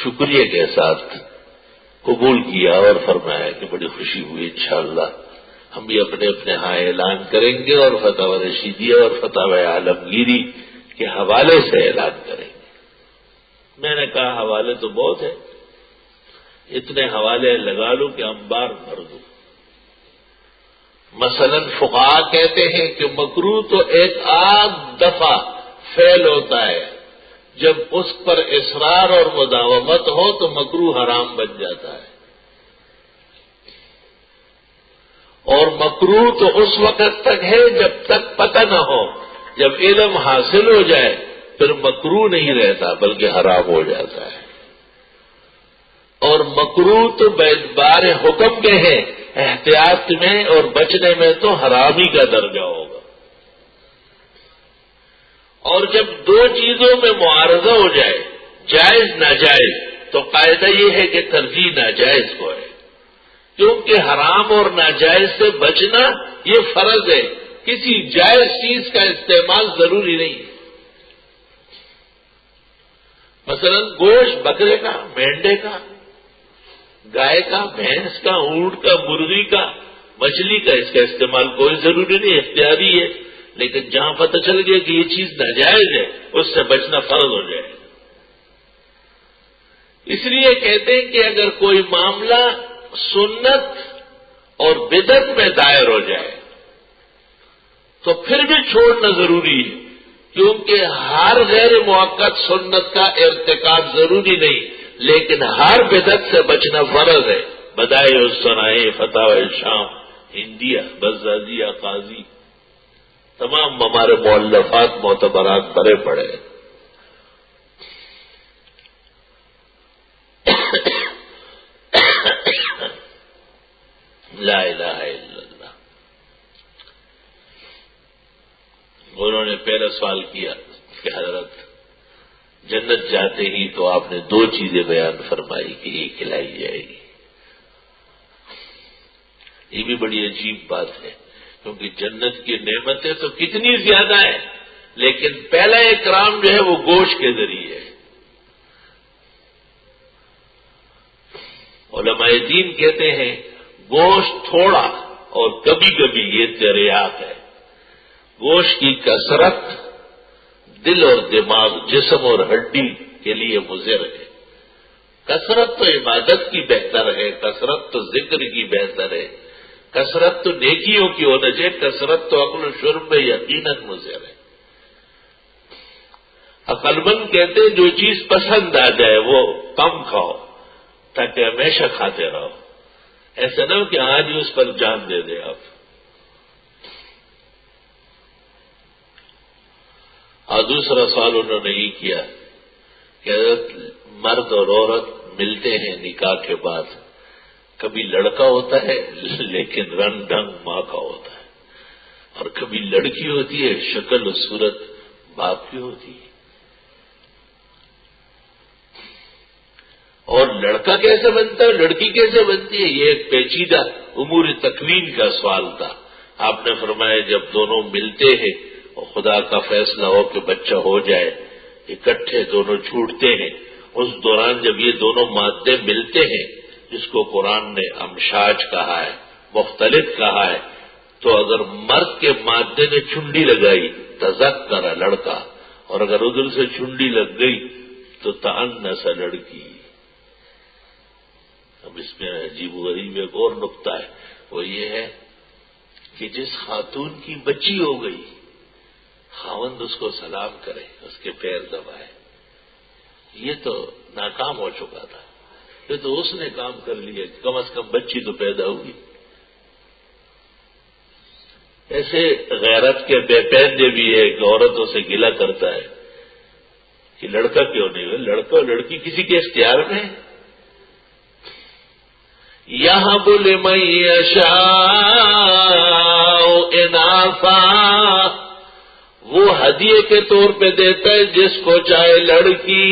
شکریہ کے ساتھ قبول کیا اور فرمایا کہ بڑی خوشی ہوئی. انشاءاللہ ہم بھی اپنے اپنے ہاں اعلان کریں گے اور فتاوی رشیدیہ اور فتاوی عالمگیری کے حوالے سے اعلان کریں گے. میں نے کہا حوالے تو بہت ہیں، اتنے حوالے لگا لوں کہ انبار بھر دوں. مثلا فقہا کہتے ہیں کہ مکروہ تو ایک آدھ دفعہ فعل ہوتا ہے، جب اس پر اصرار اور مداومت ہو تو مکروہ حرام بن جاتا ہے. اور مکروہ تو اس وقت تک ہے جب تک پتہ نہ ہو. جب علم حاصل ہو جائے پھر مکروہ نہیں رہتا بلکہ حرام ہو جاتا ہے. اور مکروہ تو بار حکم کے ہیں، احتیاط میں اور بچنے میں تو حرامی کا درجہ ہوگا. اور جب دو چیزوں میں معارضہ ہو جائے، جائز ناجائز، تو قاعدہ یہ ہے کہ ترجیح ناجائز کو ہے، کیونکہ حرام اور ناجائز سے بچنا یہ فرض ہے. کسی جائز چیز کا استعمال ضروری نہیں ہے. مثلا گوشت بکرے کا، مینڈے کا، گائے کا، بھینس کا، اونٹ کا، مرغی کا، مچھلی کا، اس کا استعمال کوئی ضروری نہیں، اختیاری ہے. لیکن جہاں پتہ چل گیا کہ یہ چیز ناجائز ہے اس سے بچنا فرض ہو جائے. اس لیے کہتے ہیں کہ اگر کوئی معاملہ سنت اور بدعت میں دائر ہو جائے تو پھر بھی چھوڑنا ضروری ہے، کیونکہ ہر غیر موقت سنت کا ارتکاب ضروری نہیں، لیکن ہر بدعت سے بچنا فرض ہے. بدائع الصنائع، فتاوی شام، ہندیہ، بزازیہ، قاضی، تمام ہمارے مؤلفات معتبرات بھرے پڑے. لا الہ الا اللہ. انہوں نے پہلا سوال کیا کہ حضرت جنت جاتے ہی تو آپ نے دو چیزیں بیان فرمائی کہ یہ کھلائی جائے گی. یہ بھی بڑی عجیب بات ہے، کیونکہ جنت کی نعمتیں تو کتنی زیادہ ہیں، لیکن پہلا اکرام جو ہے وہ گوشت کے ذریعے ہے. علماء دین کہتے ہیں گوشت تھوڑا اور کبھی کبھی یہ تریاق ہے. گوشت کی کثرت دل اور دماغ، جسم اور ہڈی کے لیے مضر ہے. کثرت تو عبادت کی بہتر ہے، کثرت تو ذکر کی بہتر ہے، کثرت تو نیکیوں کی ہونا چاہیے، کثرت تو عقل و شرب میں یقیناً مضر ہے. عقل مند کہتے ہیں جو چیز پسند آ جائے وہ کم کھاؤ تاکہ ہمیشہ کھاتے رہو. ایسا نہ ہو کہ آج ہی اس پر جان دے دے آپ. اور دوسرا سوال انہوں نے یہ کیا کہ مرد اور عورت ملتے ہیں نکاح کے بعد، کبھی لڑکا ہوتا ہے لیکن رنگ ڈھنگ ماں کا ہوتا ہے، اور کبھی لڑکی ہوتی ہے شکل و صورت باپ کی ہوتی ہے. اور لڑکا کیسے بنتا ہے، لڑکی کیسے بنتی ہے، یہ ایک پیچیدہ امور تکوین کا سوال تھا. آپ نے فرمایا جب دونوں ملتے ہیں اور خدا کا فیصلہ ہو کہ بچہ ہو جائے، اکٹھے دونوں چھوٹتے ہیں، اس دوران جب یہ دونوں مادے ملتے ہیں جس کو قرآن نے امشاج کہا ہے، مختلف کہا ہے، تو اگر مرد کے مادے نے چنڈی لگائی تذکر لڑکا، اور اگر ادھر سے چنڈی لگ گئی تو تأنس لڑکی. اب اس میں عجیب و غریب ایک اور نقطہ ہے، وہ یہ ہے کہ جس خاتون کی بچی ہو گئی خاوند اس کو سلام کرے، اس کے پیر دبائے، یہ تو ناکام ہو چکا تھا. یہ تو اس نے کام کر لیا، کم از کم بچی تو پیدا ہوئی. ایسے غیرت کے بے پردے بھی ہے کہ عورتوں سے گلہ کرتا ہے کہ لڑکا کیوں نہیں ہے، لڑکا اور لڑکی کسی کے اختیار میں ہے۔ یَہَبُ لِمَن یَشَاءُ اناثا، وہ ہدیے کے طور پہ دیتا ہے جس کو چاہے لڑکی۔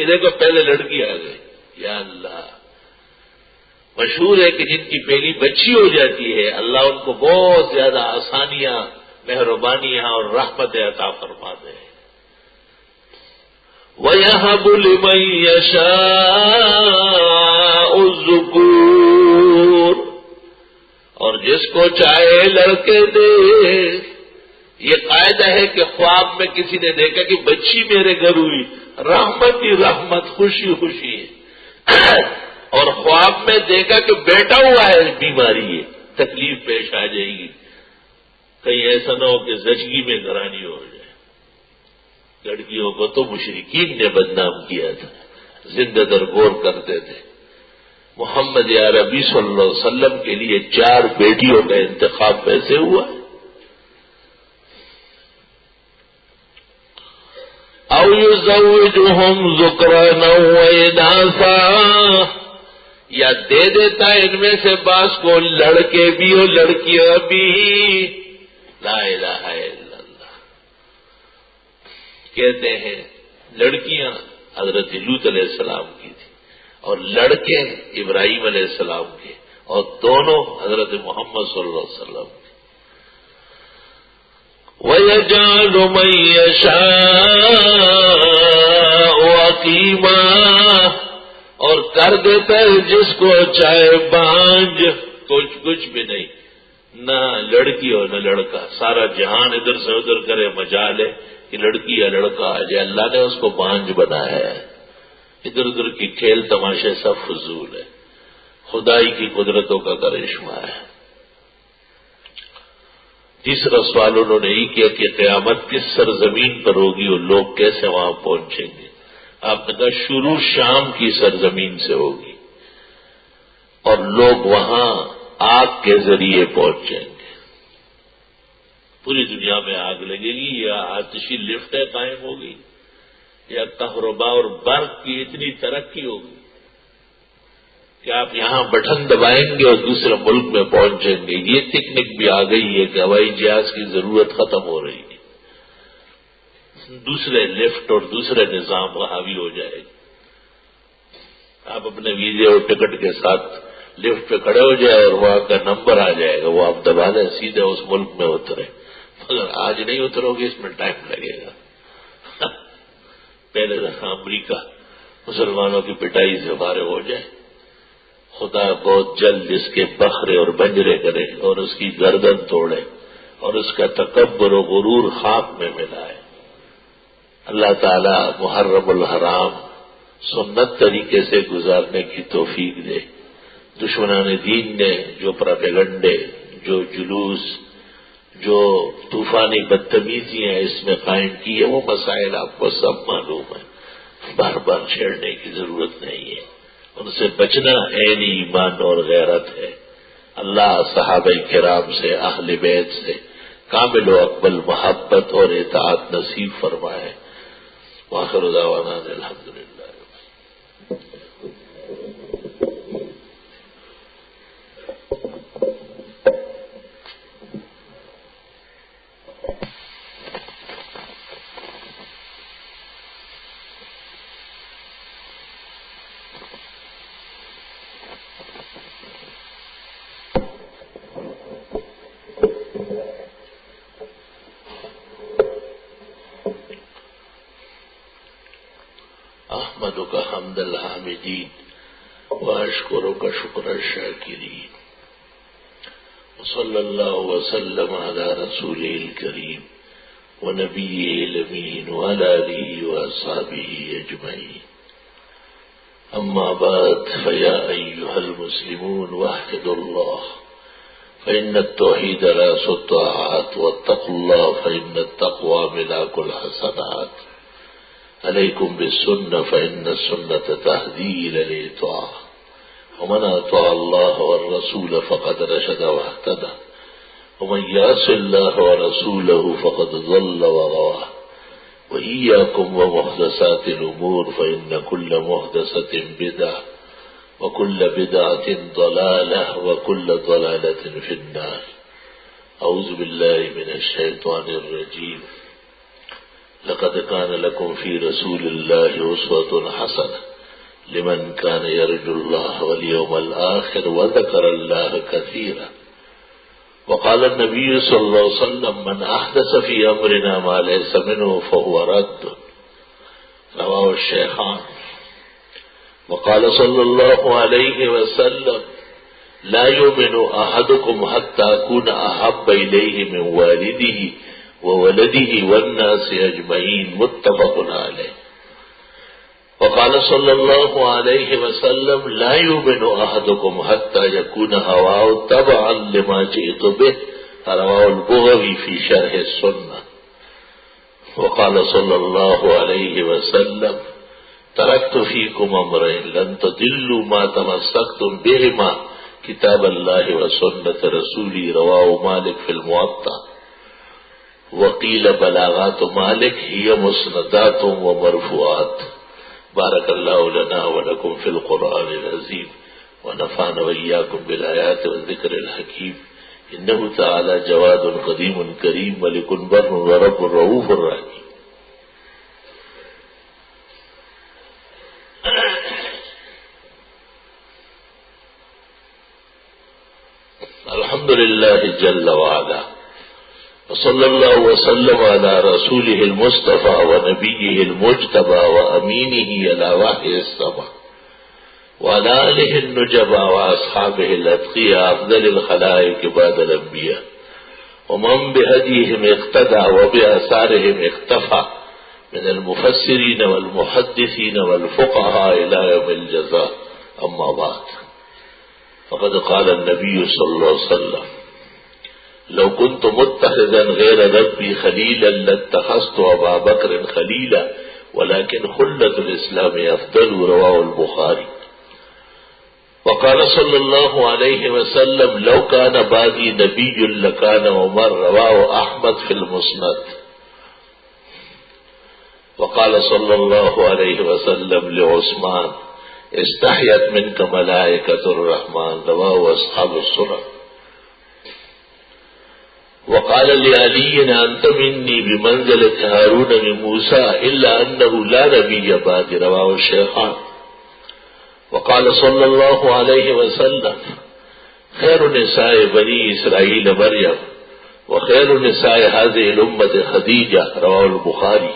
دیکھو پہلے لڑکی آ گئی، یا اللہ، مشہور ہے کہ جن کی پہلی بچی ہو جاتی ہے اللہ ان کو بہت زیادہ آسانیاں، مہربانیاں اور رحمتیں عطا فرماتے ہیں۔ وَيَهَبُ لِمَن يَشَاءُ الذُّكُورَ، اور جس کو چاہے لڑکے دے۔ یہ قاعدہ ہے کہ خواب میں کسی نے دیکھا کہ بچی میرے گھر ہوئی، رحمت ہی رحمت، خوشی خوشی ہے، اور خواب میں دیکھا کہ بیٹا ہوا ہے، بیماری ہے، تکلیف پیش آ جائے گی، کہیں ایسا نہ ہو کہ زچگی میں گرانی ہو جائے۔ لڑکیوں کو تو مشرکین نے بدنام کیا تھا، زندہ درگور کرتے تھے۔ محمد عربی صلی اللہ علیہ وسلم کے لیے 4 بیٹیوں کا انتخاب ویسے ہوا۔ او یزوجہم ذکرانا واناثا، یا دے دیتا ہے ان میں سے بعض کو لڑکے بھی اور لڑکیاں بھی۔ لا الہ الا اللہ۔ کہتے ہیں لڑکیاں حضرت لوط علیہ السلام کی تھی اور لڑکے ابراہیم علیہ السلام کے، اور دونوں حضرت محمد صلی اللہ علیہ وسلم کے۔ وَيَجْعَلُ مَن يَشَاءُ عَقِيمًا، اور کر دیتا ہے جس کو چاہے بانج، کچھ بھی نہیں، نہ لڑکی اور نہ لڑکا، سارا جہان ادھر سے ادھر کرے مجال ہے کہ لڑکی یا لڑکا آ جائے، اللہ نے اس کو بانج بنایا ہے۔ ادھر ادھر کی کھیل تماشے سب فضول ہے، خدائی کی قدرتوں کا کرشمہ ہے۔ تیسرا سوال انہوں نے یہ کیا کہ قیامت کس سرزمین پر ہوگی اور لوگ کیسے وہاں پہنچیں گے؟ آپ نے کہا شروع شام کی سرزمین سے ہوگی اور لوگ وہاں آگ کے ذریعے پہنچیں گے۔ پوری دنیا میں آگ لگے گی یا آتشی لفٹیں قائم ہوگی یا کہرباء اور برق کی اتنی ترقی ہوگی کہ آپ یہاں بٹن دبائیں گے اور دوسرے ملک میں پہنچیں گے۔ یہ ٹیکنک بھی آ گئی ہے کہ ہوائی جہاز کی ضرورت ختم ہو رہی ہے، دوسرے لفٹ اور دوسرے نظام حاوی ہو جائے گا۔ آپ اپنے ویزے اور ٹکٹ کے ساتھ لفٹ پہ کھڑے ہو جائے اور وہاں کا نمبر آ جائے گا، وہ آپ دبا دیں سیدھے اس ملک میں اترے، مگر آج نہیں اترو گے، اس میں ٹائم لگے گا۔ پہلے دفعہ امریکہ مسلمانوں کی پٹائی سے فارغ ہو جائے، خدا بہت جلد اس کے بکرے اور بنجرے کرے اور اس کی گردن توڑے اور اس کا تکبر و غرور خاک میں ملائے۔ اللہ تعالی محرم الحرام سنت طریقے سے گزارنے کی توفیق دے۔ دشمنان دین نے جو پراپیگنڈے، جو جلوس، جو طوفانی بدتمیزیاں اس میں قائم کی ہے، وہ مسائل آپ کو سب معلوم ہے، بار بار چھیڑنے کی ضرورت نہیں ہے، ان سے بچنا عین ایمان اور غیرت ہے۔ اللہ صحابہ کرام سے، اہل بیت سے کامل و اکمل محبت اور اطاعت نصیب فرمائے۔ وآخر دعوانا الحمدللہ۔ احمدک حمد الحامدین واشکرک شکر الشاکرین وصلی اللہ وسلم علی رسولہ الکریم ونبیہ الامین وعلی آلہ واصحابہ اجمعین۔ اما بعد فیا ایھا المسلمون وحدوا اللہ فإن التوحید راس الطاعات واتقوا اللہ فإن التقوى ملاک الحسنات۔ عليكم بالسنة فإن السنة تهدي إلى الإطاعة ومن أطاع الله والرسول فقد رشد واهتدى ومن يعص الله ورسوله فقد ضل وغوى وإياكم ومحدثات الأمور فإن كل محدثة بدعة وكل بدعة ضلالة وكل ضلالة في النار. أعوذ بالله من الشيطان الرجيم. لقد كان لكم في رسول الله أسوة حسنة لمن كان يرجو الله واليوم الآخر وذكر الله كثيرا. وقال النبي صلى الله عليه وسلم من أحدث في أمرنا ما ليس منه فهو رد. رواه الشيخان. وقال صلى الله عليه وسلم لا يؤمن أحدكم حتى أكون أحب إليه من والده وولده والناس أجمعين. متفق عليه. وقال صلى الله عليه وسلم لا يؤمن أحدكم حتى يكون هواه تبعا لما جئت به. رواه البغوي في شرح السنة. وقال صلى الله عليه وسلم تركت فيكم أمرين لن تضلوا ما تمسكتم بهما كتاب الله وسنة رسوله. رواه مالك في الموطأ. وقيل بلاغات مالك هي مسندات ومرفوعات. بارك الله لنا ولكم في القرآن العظيم ونفعنا وإياكم بالآيات والذكر الحكيم. إنه تعالى جواد قديم كريم ملك بر ورب رؤوف رحيم. الحمد لله جل وعلا وصلى الله وسلم على رسوله المصطفى ونبيه المجتبى وأمينه على وحي السماء وعلى آله النجبى وأصحابه الأتقياء أفضل الخلائق بعد الأنبياء ومن بهديهم اقتدى وبآثارهم اقتفى من المفسرين والمحدثين والفقهاء إلى يوم الجزاء. أما بعد فقد قال النبي صلى الله عليه وسلم لو كنت متخذا غير ربي خليلا لاتخذت أبا بكر خليلا ولكن خلة الإسلام أفضل. رواه البخاري. وقال صلى الله عليه وسلم لو كان بعدي نبي لكان عمر. رواه أحمد في المسند. وقال صلى الله عليه وسلم لعثمان استحيت منك ملائكة الرحمن. رواه أصحاب السنن. وقال لعلي أنت مني بمنزلة هارون من موسى إلا أنه لا نبي بعد. رواه الشيخان. وقال صلى الله عليه وسلم خير نساء بني إسرائيل مريم وخير نساء هذه الأمة خديجة. رواه البخاري.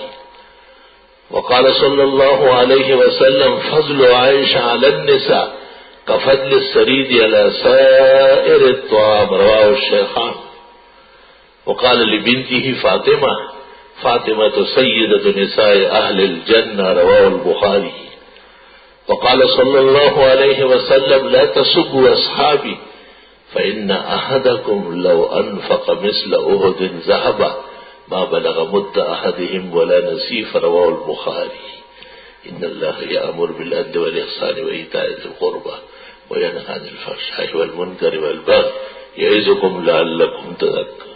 وقال صلى الله عليه وسلم فضل عائشة على النساء كفضل السريد على سائر الطعام. رواه الشيخان. وقال لبنته فاطمة سيدة نساء أهل الجنة. رواه البخاري. وقال صلى الله عليه وسلم لا تسبوا أصحابي فإن أحدكم لو أنفق مثل أحد ذهبا ما بلغ مد أحدهم ولا نصيف. رواه البخاري. إن الله يأمر بالعدل والإحسان وإيتاء ذي القربى وينهى عن الفحشاء والمنكر والبغي يعظكم لعلكم تذكرون.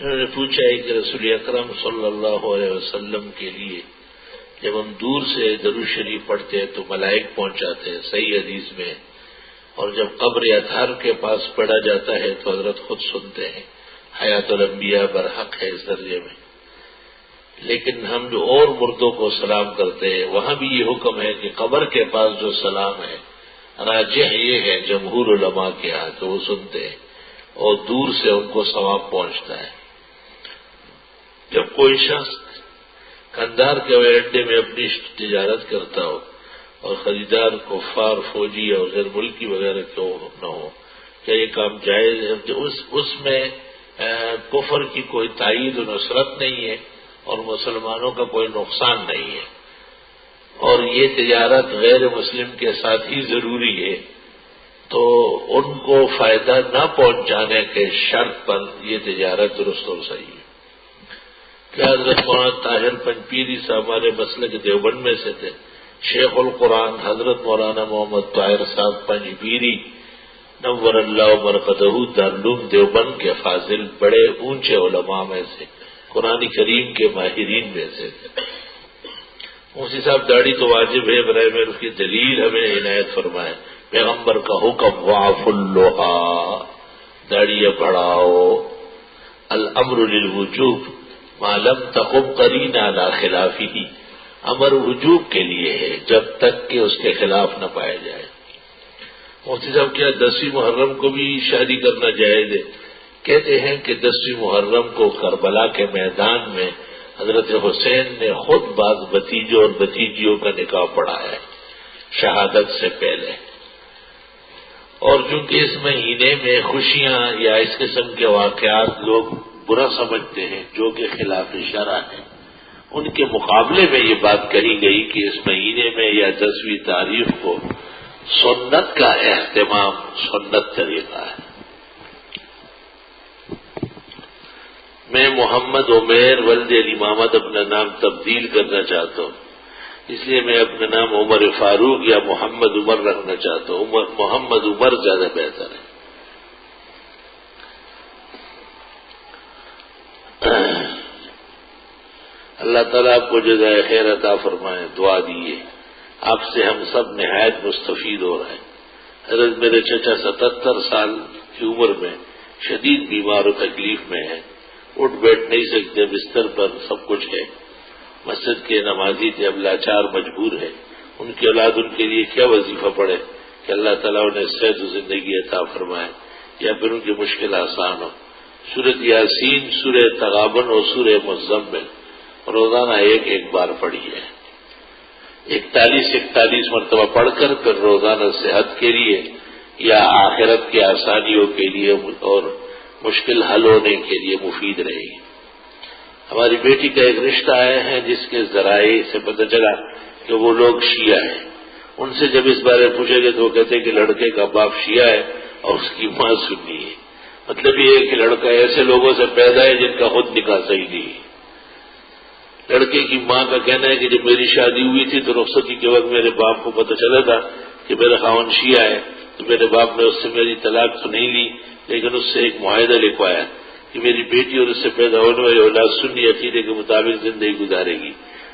انہوں نے پوچھا ہے کہ رسول اکرم صلی اللہ علیہ وسلم کے لیے جب ہم دور سے درود شریف پڑھتے ہیں تو ملائک پہنچاتے ہیں صحیح حدیث میں، اور جب قبر اطہر کے پاس پڑھا جاتا ہے تو حضرت خود سنتے ہیں. حیات الانبیاء برحق ہے اس درجے میں. لیکن ہم جو اور مردوں کو سلام کرتے ہیں وہاں بھی یہ حکم ہے کہ قبر کے پاس جو سلام ہے راجح یہ ہے جمہور علماء کے یہاں تو وہ سنتے ہیں اور دور سے ان کو ثواب پہنچتا ہے. جب کوئی شخص کندار کے اڈے میں اپنی تجارت کرتا ہو اور خریدار کفار فوجی اور غیر ملکی وغیرہ کیوں نہ ہو، کیا یہ کام جائز ہے؟ اس میں کفر کی کوئی تائید و نصرت نہیں ہے اور مسلمانوں کا کوئی نقصان نہیں ہے، اور یہ تجارت غیر مسلم کے ساتھ ہی ضروری ہے تو ان کو فائدہ نہ پہنچانے کے شرط پر یہ تجارت درست اور صحیح ہے. کیا حضرت مولانا طاہر پنجپیری صاحب ہمارے مسلک دیوبند میں سے تھے. شیخ القرآن حضرت مولانا محمد طاہر صاحب پنجپیری نور اللہ مرقدہ دارالعلوم دیوبند کے فاضل بڑے اونچے علماء میں سے، قرآن کریم کے ماہرین میں سے تھے. مفتی صاحب داڑھی تو واجب ہے، برائے میں اس کی دلیل ہمیں عنایت فرمائے. پیغمبر کا حکم واف اللحا، داڑھی بڑھاؤ. الامر للوجوب ما لم تقم قرین علی خلافہ، امر وجوب کے لیے ہے جب تک کہ اس کے خلاف نہ پایا جائے. مفتی صاحب کیا 10ویں محرم کو بھی شادی کرنا جائز ہے؟ کہتے ہیں کہ 10ویں محرم کو کربلا کے میدان میں حضرت حسین نے خود بعض بھتیجوں اور بھتیجیوں کا نکاح پڑھایا ہے شہادت سے پہلے. اور چونکہ اس مہینے میں خوشیاں یا اس قسم کے واقعات لوگ برا سمجھتے ہیں جو کہ خلاف شرع ہے، ان کے مقابلے میں یہ بات کہی گئی کہ اس مہینے میں یا 10ویں تاریخ کو سنت کا اہتمام سنت طریقہ ہے. میں محمد عمیر ولد الامامت اپنا نام تبدیل کرنا چاہتا ہوں، اس لیے میں اپنا نام عمر فاروق یا محمد عمر رکھنا چاہتا ہوں. محمد عمر زیادہ بہتر ہے. اللہ تعالیٰ آپ کو جزائے خیر عطا فرمائے. دعا دیے، آپ سے ہم سب نہایت مستفید ہو رہے ہیں. حضرت میرے چچا 77 سال کی عمر میں شدید بیمار و تکلیف میں ہیں، اٹھ بیٹھ نہیں سکتے، بستر پر سب کچھ ہے. مسجد کے نمازی تھے، اب لاچار مجبور ہے. ان کی اولاد ان کے لیے کیا وظیفہ پڑے کہ اللہ تعالیٰ انہیں صحت و زندگی عطا فرمائے یا پھر ان کی مشکل آسان ہو. سورۃ یاسین، سورہ تغابن اور سورہ مزمل روزانہ ایک بار پڑھی ہے. 41 مرتبہ پڑھ کر پھر روزانہ صحت کے لیے یا آخرت کے آسانیوں کے لیے اور مشکل حل ہونے کے لیے مفید رہے گی. ہماری بیٹی کا ایک رشتہ آئے ہیں جس کے ذرائع سے پتہ چلا کہ وہ لوگ شیعہ ہیں. ان سے جب اس بارے پوچھے گئے تو وہ کہتے ہیں کہ لڑکے کا باپ شیعہ ہے اور اس کی ماں سنی ہے. مطلب یہ ہے کہ لڑکا ایسے لوگوں سے پیدا ہے جن کا خود نکاح صحیح نہیں ہے. لڑکے کی ماں کا کہنا ہے کہ جب میری شادی ہوئی تھی تو رخصتی کے وقت میرے باپ کو پتہ چلا تھا کہ میرا خاوند شیعہ ہے، تو میرے باپ نے اس سے میری طلاق تو نہیں لی، لیکن اس سے ایک معاہدہ لکھوایا کہ میری بیٹی اور اس سے پیدا ہونے والی اولاد سنی عقیدے کے مطابق زندگی گزارے گی.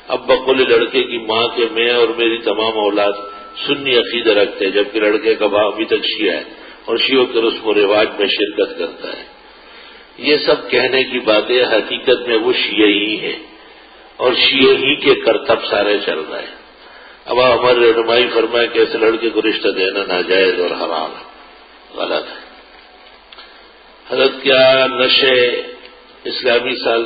اب بقول لڑکے کی ماں کے میں اور میری تمام اولاد سنی عقیدہ رکھتے ہیں، جبکہ لڑکے کا باپ ابھی تک شیعہ ہے اور شیعوں کے رسم و رواج میں شرکت کرتا ہے. یہ سب کہنے کی باتیں، حقیقت میں وہ شیعہ ہی ہیں اور شیعہ ہی کے کرتب سارے چل رہے ہیں. اب ہمارے رہنمائی فرمائے کہ ایسے لڑکے کو رشتہ دینا ناجائز اور حرام ہے، غلط ہے. حضرت کیا نشے اسلامی سال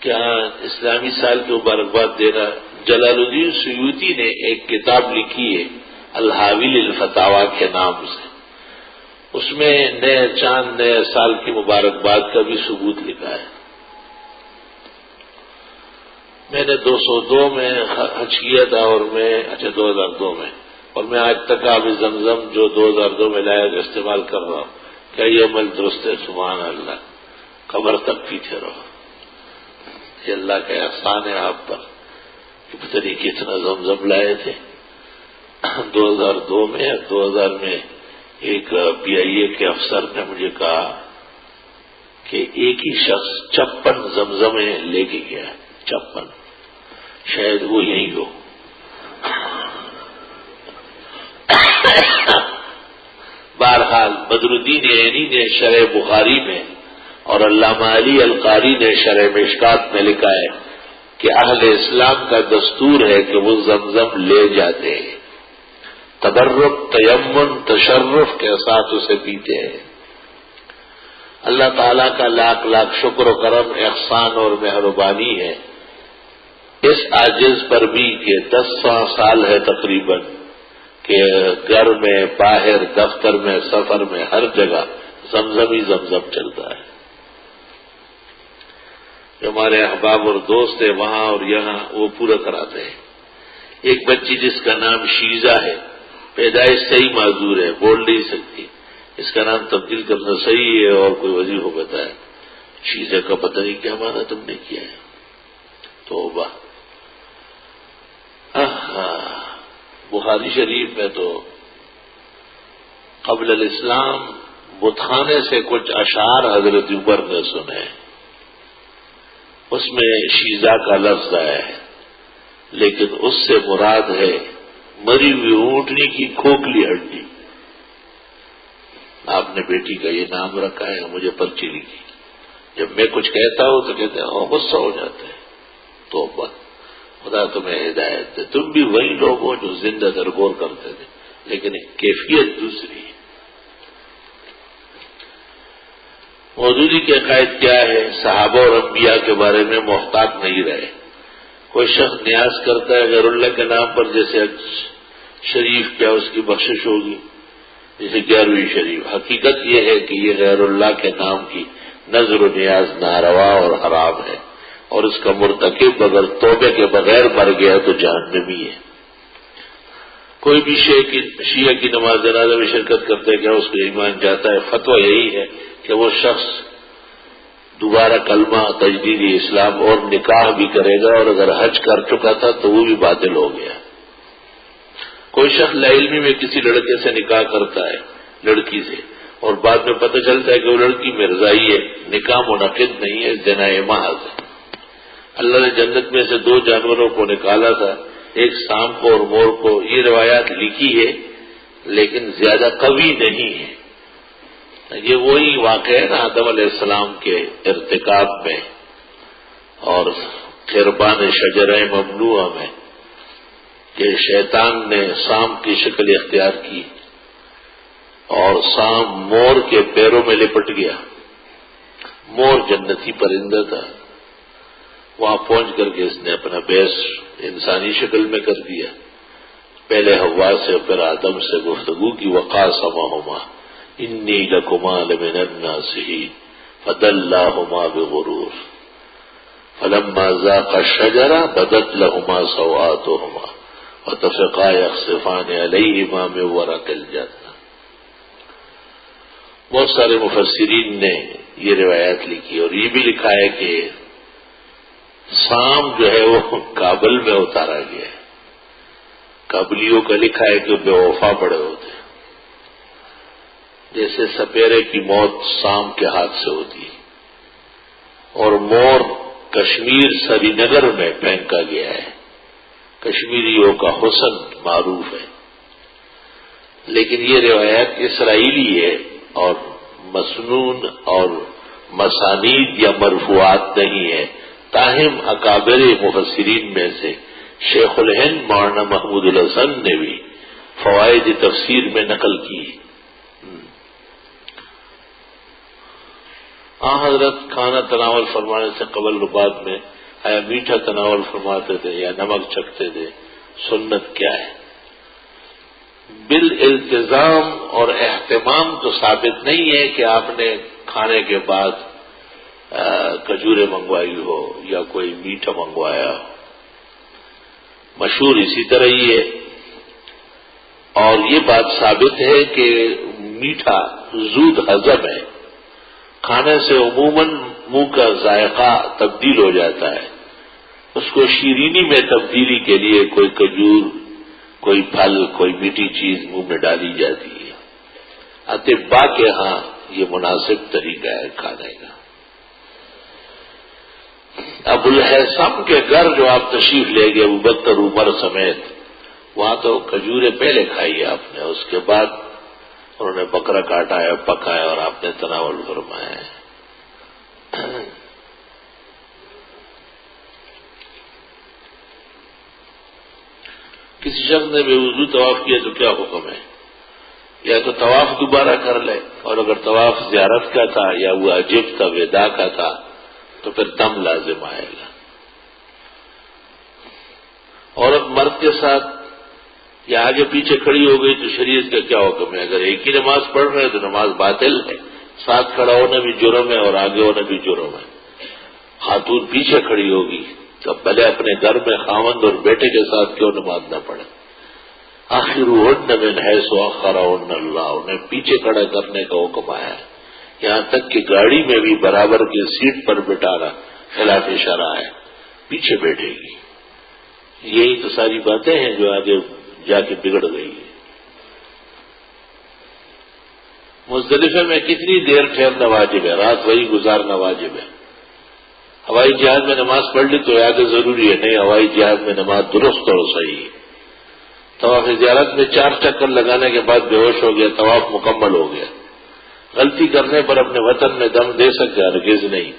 کیا اسلامی سال کی مبارکباد دینا؟ جلال الدین سیوطی نے ایک کتاب لکھی ہے الحاوی للفتاوی کے نام سے، اس میں نئے چاند نئے سال کی مبارکباد کا بھی ثبوت لکھا ہے. میں نے 202 میں حج کیا تھا اور 2002 میں، اور میں آج تک آب زمزم جو 2002 میں لایا استعمال کر رہا ہوں. کیا یہ عمل درست ہے؟ سبحان اللہ. قبر تک پیچھے رہو. یہ اللہ کا احسان ہے آپ پر کہ پتہ نہیں کتنا زمزم لائے تھے 2002 میں. 2000 میں ایک PIA کے افسر نے مجھے کہا کہ ایک ہی شخص 56 زمزمیں لے کے گیا. 56 شاید وہ یہی ہو. بہرحال بدر الدین عینی نے شرح بخاری میں اور علامہ علی القاری نے شرح مشکات میں لکھا ہے کہ اہل اسلام کا دستور ہے کہ وہ زمزم لے جاتے ہیں، تبرک تیمن تشرف کے ساتھ اسے پیتے ہیں. اللہ تعالیٰ کا لاکھ لاکھ شکر و کرم احسان اور مہربانی ہے اس عاجز پر بھی کہ 10 سال ہے تقریباً کہ گھر میں باہر دفتر میں سفر میں ہر جگہ زمزم ہی زمزم چلتا ہے. جو ہمارے احباب اور دوست ہیں وہاں اور یہاں وہ پورا کراتے ہیں. ایک بچی جس کا نام شیزہ ہے پیدائش سے ہی معذور ہے، بول نہیں سکتی، اس کا نام تبدیل کرنا صحیح ہے اور کوئی وظیفہ بتایا، شیزہ کا پتہ نہیں کیا معنی تم نے کیا ہے۔ توبہ۔ بخاری شریف میں تو قبل الاسلام بتخانے سے کچھ اشعار حضرت عمر نے سنے، اس میں شیزہ کا لفظ آیا ہے، لیکن اس سے مراد ہے مری ہوئی اونٹنی کی کھوکھلی ہڈی۔ آپ نے بیٹی کا یہ نام رکھا ہے، مجھے پرچی لکھی، جب میں کچھ کہتا ہوں تو کہتے ہیں غصہ ہو جاتا ہے۔ توبہ، خدا تمہیں ہدایت دے۔ تم بھی وہی لوگ ہو جو زندہ درگور کرتے تھے، لیکن کیفیت دوسری ہے۔ موجودی کے عقائد کیا ہے؟ صحابہ اور انبیاء کے بارے میں محتاط نہیں رہے۔ کوئی شخص نیاز کرتا ہے غیر اللہ کے نام پر، جیسے شریف، کیا اس کی بخشش ہوگی؟ جیسے 11ویں شریف، حقیقت یہ ہے کہ یہ غیر اللہ کے نام کی نظر و نیاز ناروا اور حرام ہے، اور اس کا مرتکب اگر توبے کے بغیر مر گیا تو جہنمی ہے۔ کوئی بھی شیعہ کی نماز جنازہ میں شرکت کرتا ہے، کیا اس کو ایمان جاتا ہے؟ فتویٰ یہی ہے کہ وہ شخص دوبارہ کلمہ، تجدید اسلام اور نکاح بھی کرے گا، اور اگر حج کر چکا تھا تو وہ بھی باطل ہو گیا۔ کوئی شخص لاعلمی میں کسی لڑکے سے نکاح کرتا ہے، لڑکی سے، اور بعد میں پتہ چلتا ہے کہ وہ لڑکی مرزائی ہے، نکاح منعقد نہیں ہے، زنا محض ہے۔ اللہ نے جنت میں سے 2 جانوروں کو نکالا تھا، ایک سانپ کو اور مور کو۔ یہ روایات لکھی ہے لیکن زیادہ قوی نہیں ہے۔ یہ وہی واقعہ ہے نا آدم علیہ السلام کے ارتکاب میں اور قربان شجرہ ممنوعہ میں، کہ شیطان نے سانپ کی شکل اختیار کی اور سانپ مور کے پیروں میں لپٹ گیا۔ مور جنتی پرندہ تھا، وہاں پہنچ کر کے اس نے اپنا بیس انسانی شکل میں کر دیا۔ پہلے حوا سے پھر آدم سے گفتگو کی، وقاسمہما انی لکما لمن الناصحین فدلاہما بغرور فلما ذاقا الشجرہ بدت لہما سوآتہما وطفقا یخصفان علیہما من ورق الجنہ۔ بہت سارے مفسرین نے یہ روایات لکھی، اور یہ بھی لکھا ہے کہ سام جو ہے وہ کابل میں اتارا گیا ہے۔ کابلیوں کا لکھا ہے کہ بے وفا پڑے ہوتے ہیں، جیسے سپیرے کی موت سام کے ہاتھ سے ہوتی، اور مور کشمیر سری نگر میں پھینکا گیا ہے۔ کشمیریوں کا حسن معروف ہے، لیکن یہ روایت اسرائیلی ہے اور مسنون اور مسانید یا مرفوعات نہیں ہے۔ تاہم اکابر مفسرین میں سے شیخ الہند مولانا محمود الحسن نے بھی فوائد تفسیر میں نقل کی۔ حضرت کھانا تناول فرمانے سے قبل و بعد میں آیا میٹھا تناول فرماتے تھے یا نمک چکھتے تھے؟ سنت کیا ہے؟ بالالتزام اور اہتمام تو ثابت نہیں ہے کہ آپ نے کھانے کے بعد کھجوریں منگوائی ہو یا کوئی میٹھا منگوایا ہو، مشہور اسی طرح ہی ہے۔ اور یہ بات ثابت ہے کہ میٹھا زود ہضم ہے، کھانے سے عموماً منہ کا ذائقہ تبدیل ہو جاتا ہے، اس کو شیرینی میں تبدیلی کے لیے کوئی کھجور، کوئی پھل، کوئی میٹھی چیز منہ میں ڈالی جاتی ہے۔ اطباء کے ہاں یہ مناسب طریقہ ہے کھانے کا۔ ابو الحسم کے گھر جو آپ تشریف لے گئے ابوبکر عمر سمیت، وہاں تو کھجوریں پہلے کھائی آپ نے، اس کے بعد انہوں نے بکرا کاٹا ہے، پکایا اور آپ نے تناول فرمایا ہے۔ کسی شخص نے بے وضو طواف کیا تو کیا حکم ہے؟ یا تو طواف دوبارہ کر لے، اور اگر طواف زیارت کا تھا یا وہ عجیب تھا، وداع کا تھا، تو پھر دم لازم آئے گا۔ عورت مرد کے ساتھ یا آگے پیچھے کھڑی ہو گئی تو شریعت کا کیا حکم ہے؟ اگر ایک ہی نماز پڑھ رہے ہیں تو نماز باطل ہے، ساتھ کھڑا ہونا بھی جرم ہے اور آگے ہونا بھی جرم ہے۔ خاتون پیچھے کھڑی ہوگی تو بھلے اپنے گھر میں خاوند اور بیٹے کے ساتھ کیوں نماز نہ پڑھے۔ آخرهن من حیث اخرهن اللہ، انہیں پیچھے کھڑا کرنے کا حکم آیا ہے، یہاں تک کہ گاڑی میں بھی برابر کی سیٹ پر بٹھانا خلاف شرع ہے، پیچھے بیٹھے گی۔ یہی تو ساری باتیں ہیں جو آگے جا کے بگڑ گئی ہے۔ مزدلفہ میں کتنی دیر ٹھہرنا واجب ہے؟ رات وہی گزارنا واجب ہے۔ ہوائی جہاز میں نماز پڑھ لی تو یاد ضروری ہے؟ نہیں، ہوائی جہاز میں نماز درست اور صحیح ہے۔ طواف زیارت میں 4 چکر لگانے کے بعد بے ہوش ہو گیا، طواف مکمل ہو گیا۔ غلطی کرنے پر اپنے وطن میں دم دے سکتے؟ ہرگز نہیں۔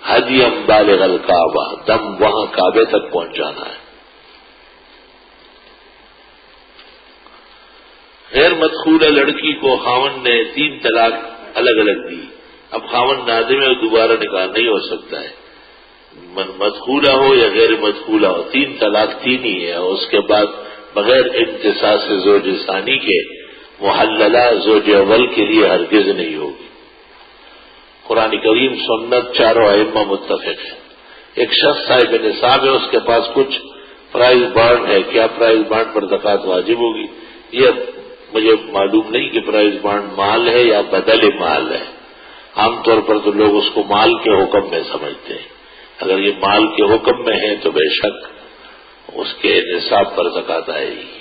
ہدیم بالغ الکعبہ، دم وہاں کعبے تک پہنچانا ہے۔ غیر مدخولہ لڑکی کو خاوند نے 3 طلاق الگ الگ دی، اب خاوند نادم ہے، دوبارہ نکاح نہیں ہو سکتا ہے، مدخولہ ہو یا غیر مدخولہ ہو، 3 طلاق 3 ہی ہے، اور اس کے بعد بغیر امتساس زوج ثانی کے محللہ زوج اول کے لیے ہرگز نہیں ہوگی۔ قرآن کریم سنت چاروں ائمہ متفق ہے۔ ایک شخص صاحب نصاب ہے، اس کے پاس کچھ پرائز بانڈ ہے، کیا پرائز بانڈ پر زکوٰۃ واجب ہوگی؟ یہ مجھے معلوم نہیں کہ پرائز بانڈ مال ہے یا بدل مال ہے۔ عام طور پر تو لوگ اس کو مال کے حکم میں سمجھتے ہیں، اگر یہ مال کے حکم میں ہے تو بے شک اس کے نصاب پر زکوٰۃ آئے گی۔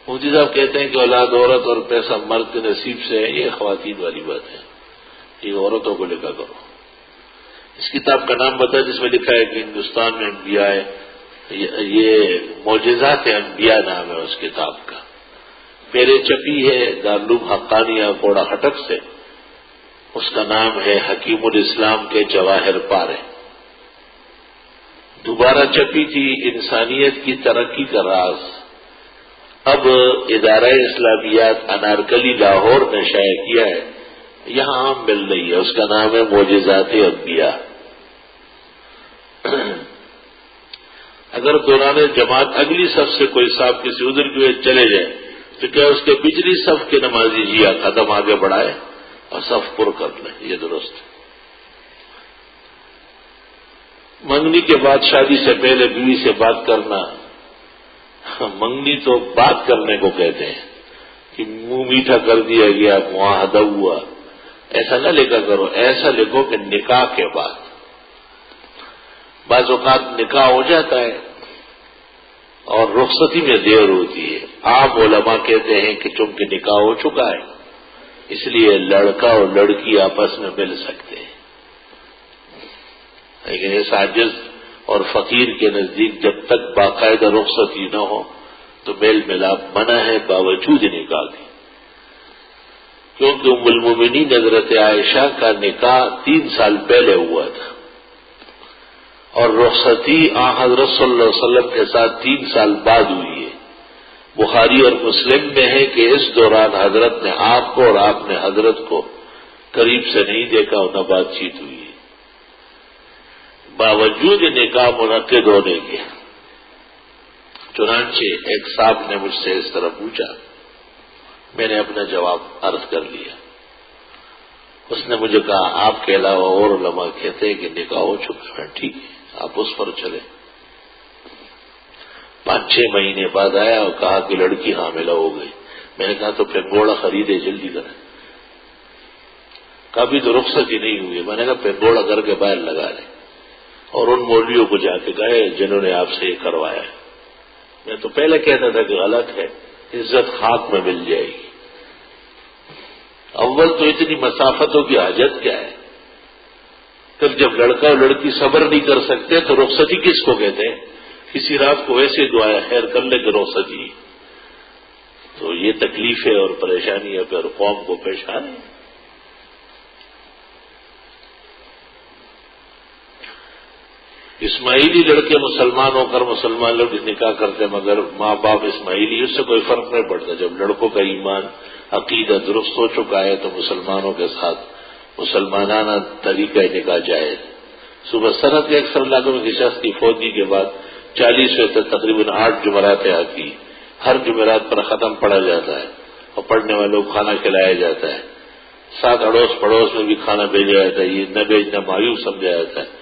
مفتی صاحب کہتے ہیں کہ اولاد عورت اور پیسہ مرد کے نصیب سے ہے، یہ خواتین والی بات ہے، یہ عورتوں کو لکھا کرو۔ اس کتاب کا نام بتا جس میں لکھا ہے کہ ہندوستان میں انبیاء ہے، یہ معجزات انبیاء نام ہے اس کتاب کا۔ پہلے چپی ہے دارالعلوم حقانیہ کوڑا ہٹک سے، اس کا نام ہے حکیم الاسلام کے جواہر پارے۔ دوبارہ چپی تھی انسانیت کی ترقی کا راز، اب ادارہ اسلامیات انارکلی لاہور نے شائع کیا ہے، یہاں عام مل رہی ہے، اس کا نام ہے معجزات انبیاء۔ اگر دوران جماعت اگلی صف سے کوئی صاحب کسی ادھر کی وجہ چلے جائے تو کیا اس کے پچھلی صف کے نمازی جیا قدم آگے بڑھائے اور صف پر کر لیں؟ یہ درست ہے۔ منگنی کے بعد شادی سے پہلے بیوی سے بات کرنا، منگنی تو بات کرنے کو کہتے ہیں کہ منہ میٹھا کر دیا گیا، معاہدہ ہوا، ایسا نہ لکھا کرو، ایسا لکھو کہ نکاح کے بعد۔ بعض اوقات نکاح ہو جاتا ہے اور رخصتی میں دیر ہوتی ہے، عام علماء کہتے ہیں کہ چونکہ نکاح ہو چکا ہے اس لیے لڑکا اور لڑکی آپس میں مل سکتے ہیں، لیکن اس عاجز اور فقیر کے نزدیک جب تک باقاعدہ رخصتی نہ ہو تو میل ملاپ منع ہے باوجود نکاح کے، کیونکہ ام المومنین حضرت عائشہ کا نکاح 3 سال پہلے ہوا تھا اور رخصتی حضرت صلی اللہ علیہ وسلم کے ساتھ 3 سال بعد ہوئی ہے۔ بخاری اور مسلم میں ہے کہ اس دوران حضرت نے آپ کو اور آپ نے حضرت کو قریب سے نہیں دیکھا اور نہ بات چیت ہوئی ہے، باوجود نکاح منعقد ہونے کے۔ چنانچہ ایک صاحب نے مجھ سے اس طرح پوچھا، میں نے اپنا جواب عرض کر لیا۔ اس نے مجھے کہا آپ کے علاوہ اور علماء کہتے ہیں کہ نکاح ہو چکا ہے، ٹھیک ہے آپ اس پر چلیں۔ 5-6 مہینے بعد آیا اور کہا کہ لڑکی حاملہ ہو گئی۔ میں نے کہا تو پھر گھوڑا خریدے، جلدی کریں۔ کبھی تو رخصت ہی نہیں ہوئی، میں نے کہا پھر گھوڑا گھر کے باہر لگا لیں، اور ان مولویوں کو جا کے گئے جنہوں نے آپ سے یہ کروایا۔ میں تو پہلے کہتا تھا کہ غلط ہے، عزت خاک میں مل جائے گی۔ اول تو اتنی مسافتوں کی حاجت کیا ہے؟ پھر جب لڑکا اور لڑکی صبر نہیں کر سکتے تو رخصتی کس کو کہتے ہیں؟ کسی رات کو ویسے دعائیں خیر کر لے کہ رخصتی، تو یہ تکلیفیں اور پریشانیاں پھر قوم کو پیش آ رہی ہیں۔ اسماعیلی لڑکے مسلمان ہو کر مسلمان لوگ نکاح کرتے مگر ماں باپ اسماعیلی، اس سے کوئی فرق نہیں پڑتا۔ جب لڑکوں کا ایمان عقیدہ درست ہو چکا ہے تو مسلمانوں کے ساتھ مسلمانانہ طریقہ نکاح جائز۔ صبح سرحد کے اکثر علاقوں میں کسی شخص کی فوتی کے بعد 40 تک تقریباً 8 جمعرات آتی، ہر جمعرات پر ختم پڑھا جاتا ہے اور پڑھنے والوں کو کھانا کھلایا جاتا ہے، ساتھ اڑوس پڑوس میں بھی کھانا بھیجا جاتا ہے۔ یہ نہ بھیجنا مایوس سمجھا جاتا ہے،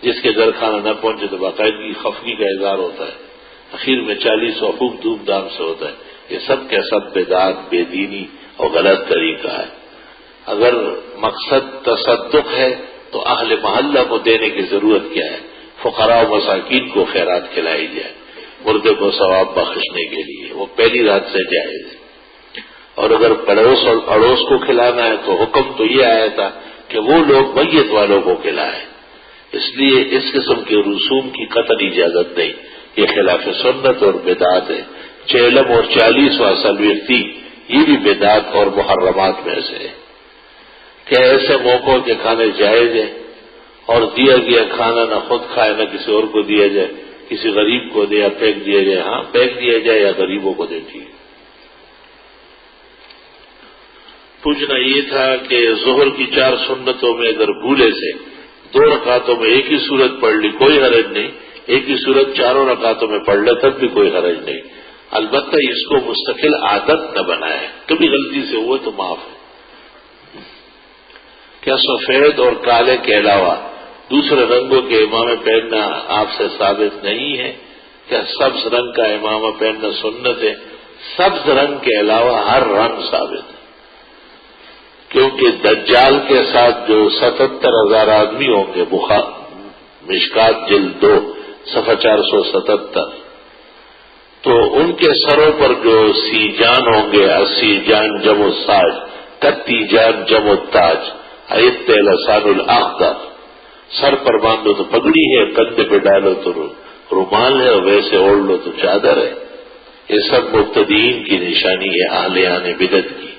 جس کے گھر کھانا نہ پہنچے تو باقاعدگی خفگی کا اظہار ہوتا ہے۔ اخیر میں 40 وقوف دھوم دھام سے ہوتا ہے. یہ سب کے سب بدعت، بے دینی اور غلط طریقہ ہے. اگر مقصد تصدق ہے تو اہل محلہ کو دینے کی ضرورت کیا ہے؟ فقراء و مساکین کو خیرات کھلائی جائے، مردے کو ثواب بخشنے کے لیے، وہ پہلی رات سے جائز ہے. اور اگر پڑوس اور اڑوس کو کھلانا ہے تو حکم تو یہ آیا تھا کہ وہ لوگ میت والوں کو کھلائیں. اس لیے اس قسم کے رسوم کی قطعی اجازت نہیں، یہ خلاف سنت اور بدعت ہے. چیلم اور 40واں سلویختی یہ بھی بدعت اور محرمات میں سے ہے کہ ایسے موقعوں کے کھانے جائز ہیں اور دیا گیا کھانا نہ خود کھائے نہ کسی اور کو دیا جائے، کسی غریب کو دیا پھینک دیا جائے. ہاں پھینک دیا جائے یا غریبوں کو دے دیجیے. پوچھنا یہ تھا کہ ظہر کی 4 سنتوں میں اگر بھولے سے 2 رکعتوں میں ایک ہی سورت پڑھ لی کوئی حرج نہیں، ایک ہی سورت 4 رکعتوں میں پڑھ لے تب بھی کوئی حرج نہیں. البتہ اس کو مستقل عادت نہ بنائے، کبھی غلطی سے ہوا تو معاف ہے. کیا سفید اور کالے کے علاوہ دوسرے رنگوں کے امامے پہننا آپ سے ثابت نہیں ہے؟ کیا سبز رنگ کا امامہ پہننا سنت ہے؟ سبز رنگ کے علاوہ ہر رنگ ثابت ہے، کیونکہ دجال کے ساتھ جو 77,000 آدمی ہوں گے، مشکات جلد 2 صفحہ 477، تو ان کے سروں پر جو سیجان ہوں گے، 80 جان جمع ساج، 31 جان جمع تاج، ایت لسان الاخضر، سر پر باندھو تو پگڑی ہے، کندھے پہ ڈالو تو رومال ہے، اور ویسے اوڑھ لو تو چادر ہے. یہ سب مبتدئین کی نشانی ہے، اہلیان بدعت کی.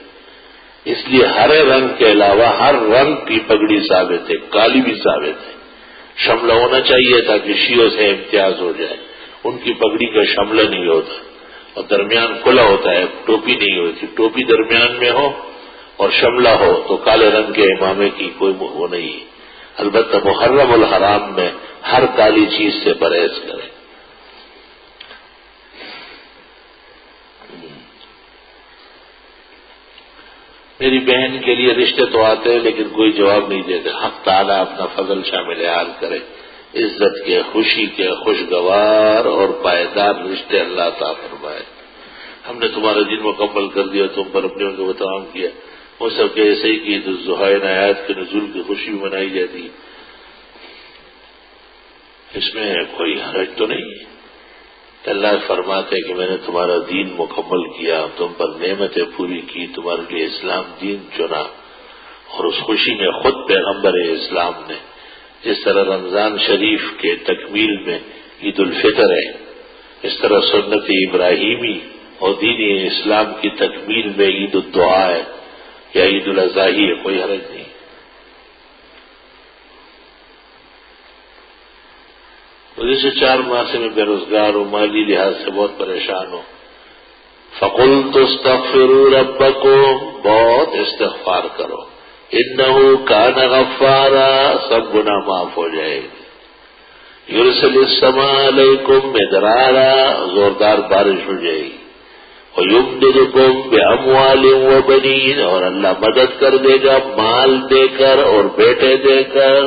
اس لیے ہرے رنگ کے علاوہ ہر رنگ کی پگڑی ثابت ہے، کالی بھی ثابت ہے. شملہ ہونا چاہیے تاکہ شیعوں سے امتیاز ہو جائے. ان کی پگڑی کا شملہ نہیں ہوتا اور درمیان کھلا ہوتا ہے، ٹوپی نہیں ہوتی. ٹوپی درمیان میں ہو اور شملہ ہو تو کالے رنگ کے امامے کی کوئی وہ نہیں ہے. البتہ محرم الحرام میں ہر کالی چیز سے پرہیز کریں. میری بہن کے لیے رشتے تو آتے ہیں لیکن کوئی جواب نہیں دیتے. حق تعالیٰ اپنا فضل شامل حال کرے. عزت کے، خوشی کے، خوشگوار اور پائیدار رشتے اللہ عطا فرمائے. ہم نے تمہارا دن مکمل کر دیا، تم پر اپنے کو تمام کیا. وہ سب کے ایسے ہی کی ضحائن آیات کے نزول کی خوشی منائی جاتی ہے. اس میں کوئی حرج تو نہیں ہے. اللہ فرماتے کہ میں نے تمہارا دین مکمل کیا، تم پر نعمتیں پوری کی، تمہارے لیے اسلام دین چنا. اور اس خوشی میں خود پیغمبر اسلام نے، جس طرح رمضان شریف کے تکمیل میں عید الفطر ہے، اس طرح سنت ابراہیمی اور دین اسلام کی تکمیل میں عید الدعا ہے یا عید الاضحی ہے، کوئی حرج نہیں. مجھے سے 4 ماہ سے میں بے روزگار ہوں، مالی لحاظ سے بہت پریشان ہوں. فقلت استغفروا ربکم، بہت استغفار کرو، انہ کان غفارا، سب گناہ معاف ہو جائے گی. یرسل السماء علیکم مدرارا، زوردار بارش ہو جائے گی. ویمددکم باموال وبنین، اور اللہ مدد کر دے گا مال دے کر اور بیٹے دے کر.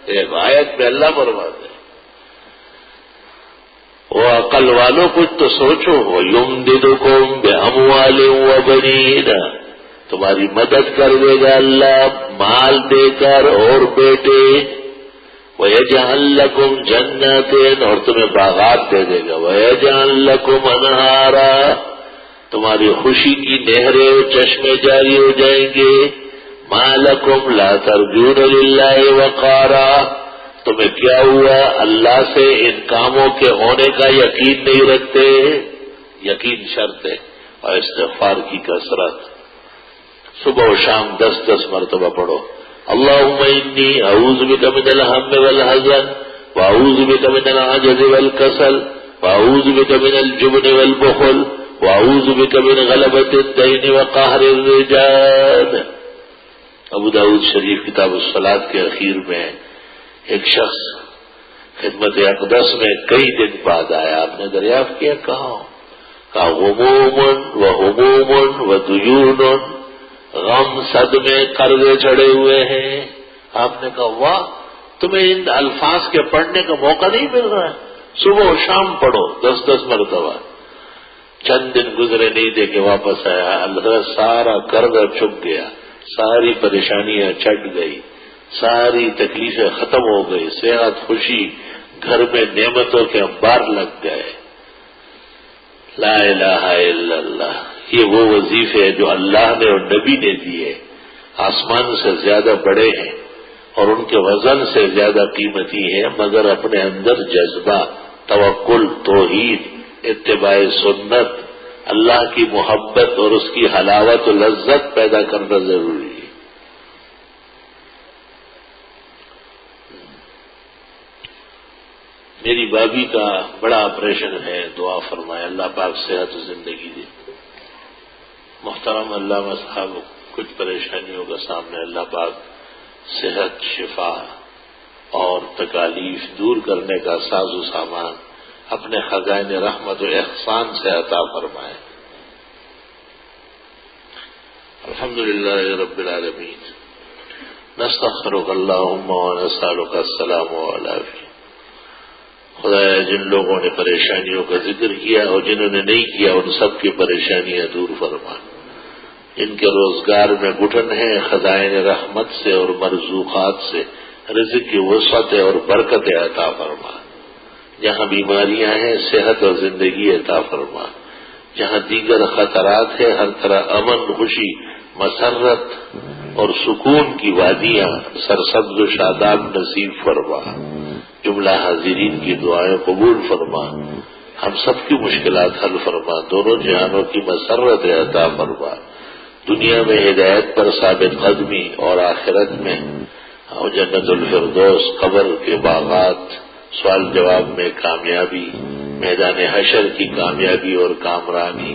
ایک آیت میں اللہ فرماتے ہیں. وہ عقل والوں کچھ تو سوچو. ویمددکم باموال وبنین، تمہاری مدد کر دے گا اللہ مال دے کر اور بیٹے. وَيَجْعَلْ لَكُمْ جَنَّاتٍ، اور تمہیں باغات دے دے گا. وَيَجْعَلْ لَكُمْ أَنْهَارًا، تمہاری خوشی کی نہریں اور چشمے جاری ہو جائیں گے. مَا لَكُمْ لَا تَرْجُونَ لِلَّهِ وَقَارًا، تمہیں کیا ہوا اللہ سے ان کاموں کے ہونے کا یقین نہیں رکھتے. یقین شرط ہے. اور استغفار کی کثرت، صبح و شام 10 مرتبہ پڑھو. اللہم انی اعوذ بک من الہم والحزن، واعوذ بک من العجز والکسل، واعوذ بک من الجبن والبخل، واعوذ بک من غلبۃ الدین وقہر الرجال. ابو داؤد شریف کتاب الصلاۃ کے اخیر میں ایک شخص خدمت اقدس میں کئی دن بعد آیا. آپ نے دریافت کیا کہاں؟ کہا غموم و ہموم و دیون، غم صدمے قرضے چڑھے ہوئے ہیں. آپ نے کہا واہ، تمہیں ان الفاظ کے پڑھنے کا موقع نہیں مل رہا ہے. صبح و شام پڑھو 10 مرتبہ. چند دن گزرے نہیں دے کے واپس آیا، اللہ سارا قرض چک گیا، ساری پریشانیاں چھٹ گئی، ساری تکلیفیں ختم ہو گئی، صحت خوشی، گھر میں نعمتوں کے انبار لگ گئے. لا الہ الا اللہ، یہ وہ وظیفے جو اللہ نے اور نبی نے دیے، آسمان سے زیادہ بڑے ہیں اور ان کے وزن سے زیادہ قیمتی ہیں، مگر اپنے اندر جذبہ، توکل، توحید، اتباع سنت، اللہ کی محبت اور اس کی حلاوت و لذت پیدا کرنا ضروری ہے. میری بابی کا بڑا آپریشن ہے، دعا فرمائے اللہ پاک صحت و زندگی دے. محترم علامہ صاحب کچھ پریشانیوں کا سامنے، اللہ پاک صحت، شفا اور تکالیف دور کرنے کا ساز و سامان اپنے خزائن رحمت و احسان سے عطا فرمائے. الحمدللہ رب العالمین، نستغفرک اللہم ونسألک السلام والعافیہ. خدایا جن لوگوں نے پریشانیوں کا ذکر کیا اور جنہوں نے نہیں کیا ان سب کی پریشانیاں دور فرما. جن کے روزگار میں گھٹن ہے خزائن رحمت سے اور مرزوقات سے رزق کی وسعت اور برکت عطا فرما. جہاں بیماریاں ہیں صحت اور زندگی عطا فرما. جہاں دیگر خطرات ہیں ہر طرح امن، خوشی، مسرت اور سکون کی وادیاں سرسبز و شاداب نصیب فرما. جملہ حاضرین کی دعائیں قبول فرما. ہم سب کی مشکلات حل فرما. دونوں جہانوں کی مسرت عطا فرما. دنیا میں ہدایت پر ثابت قدمی اور آخرت میں اور جنت الفردوس، قبر کے باغات، سوال جواب میں کامیابی، میدان حشر کی کامیابی اور کامرانی،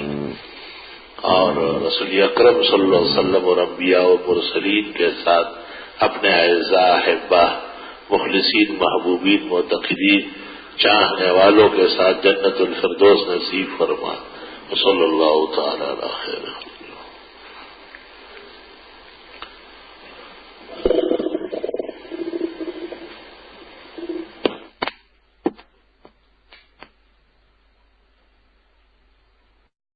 اور رسول اکرم صلی اللہ علیہ وسلم اور انبیاء و مرسلین کے ساتھ اپنے اعزاء احبہ مخلصین محبوبین معتقدین چاہنے والوں کے ساتھ جنت الفردوس نصیب فرما. صلی اللہ تعالی علیہ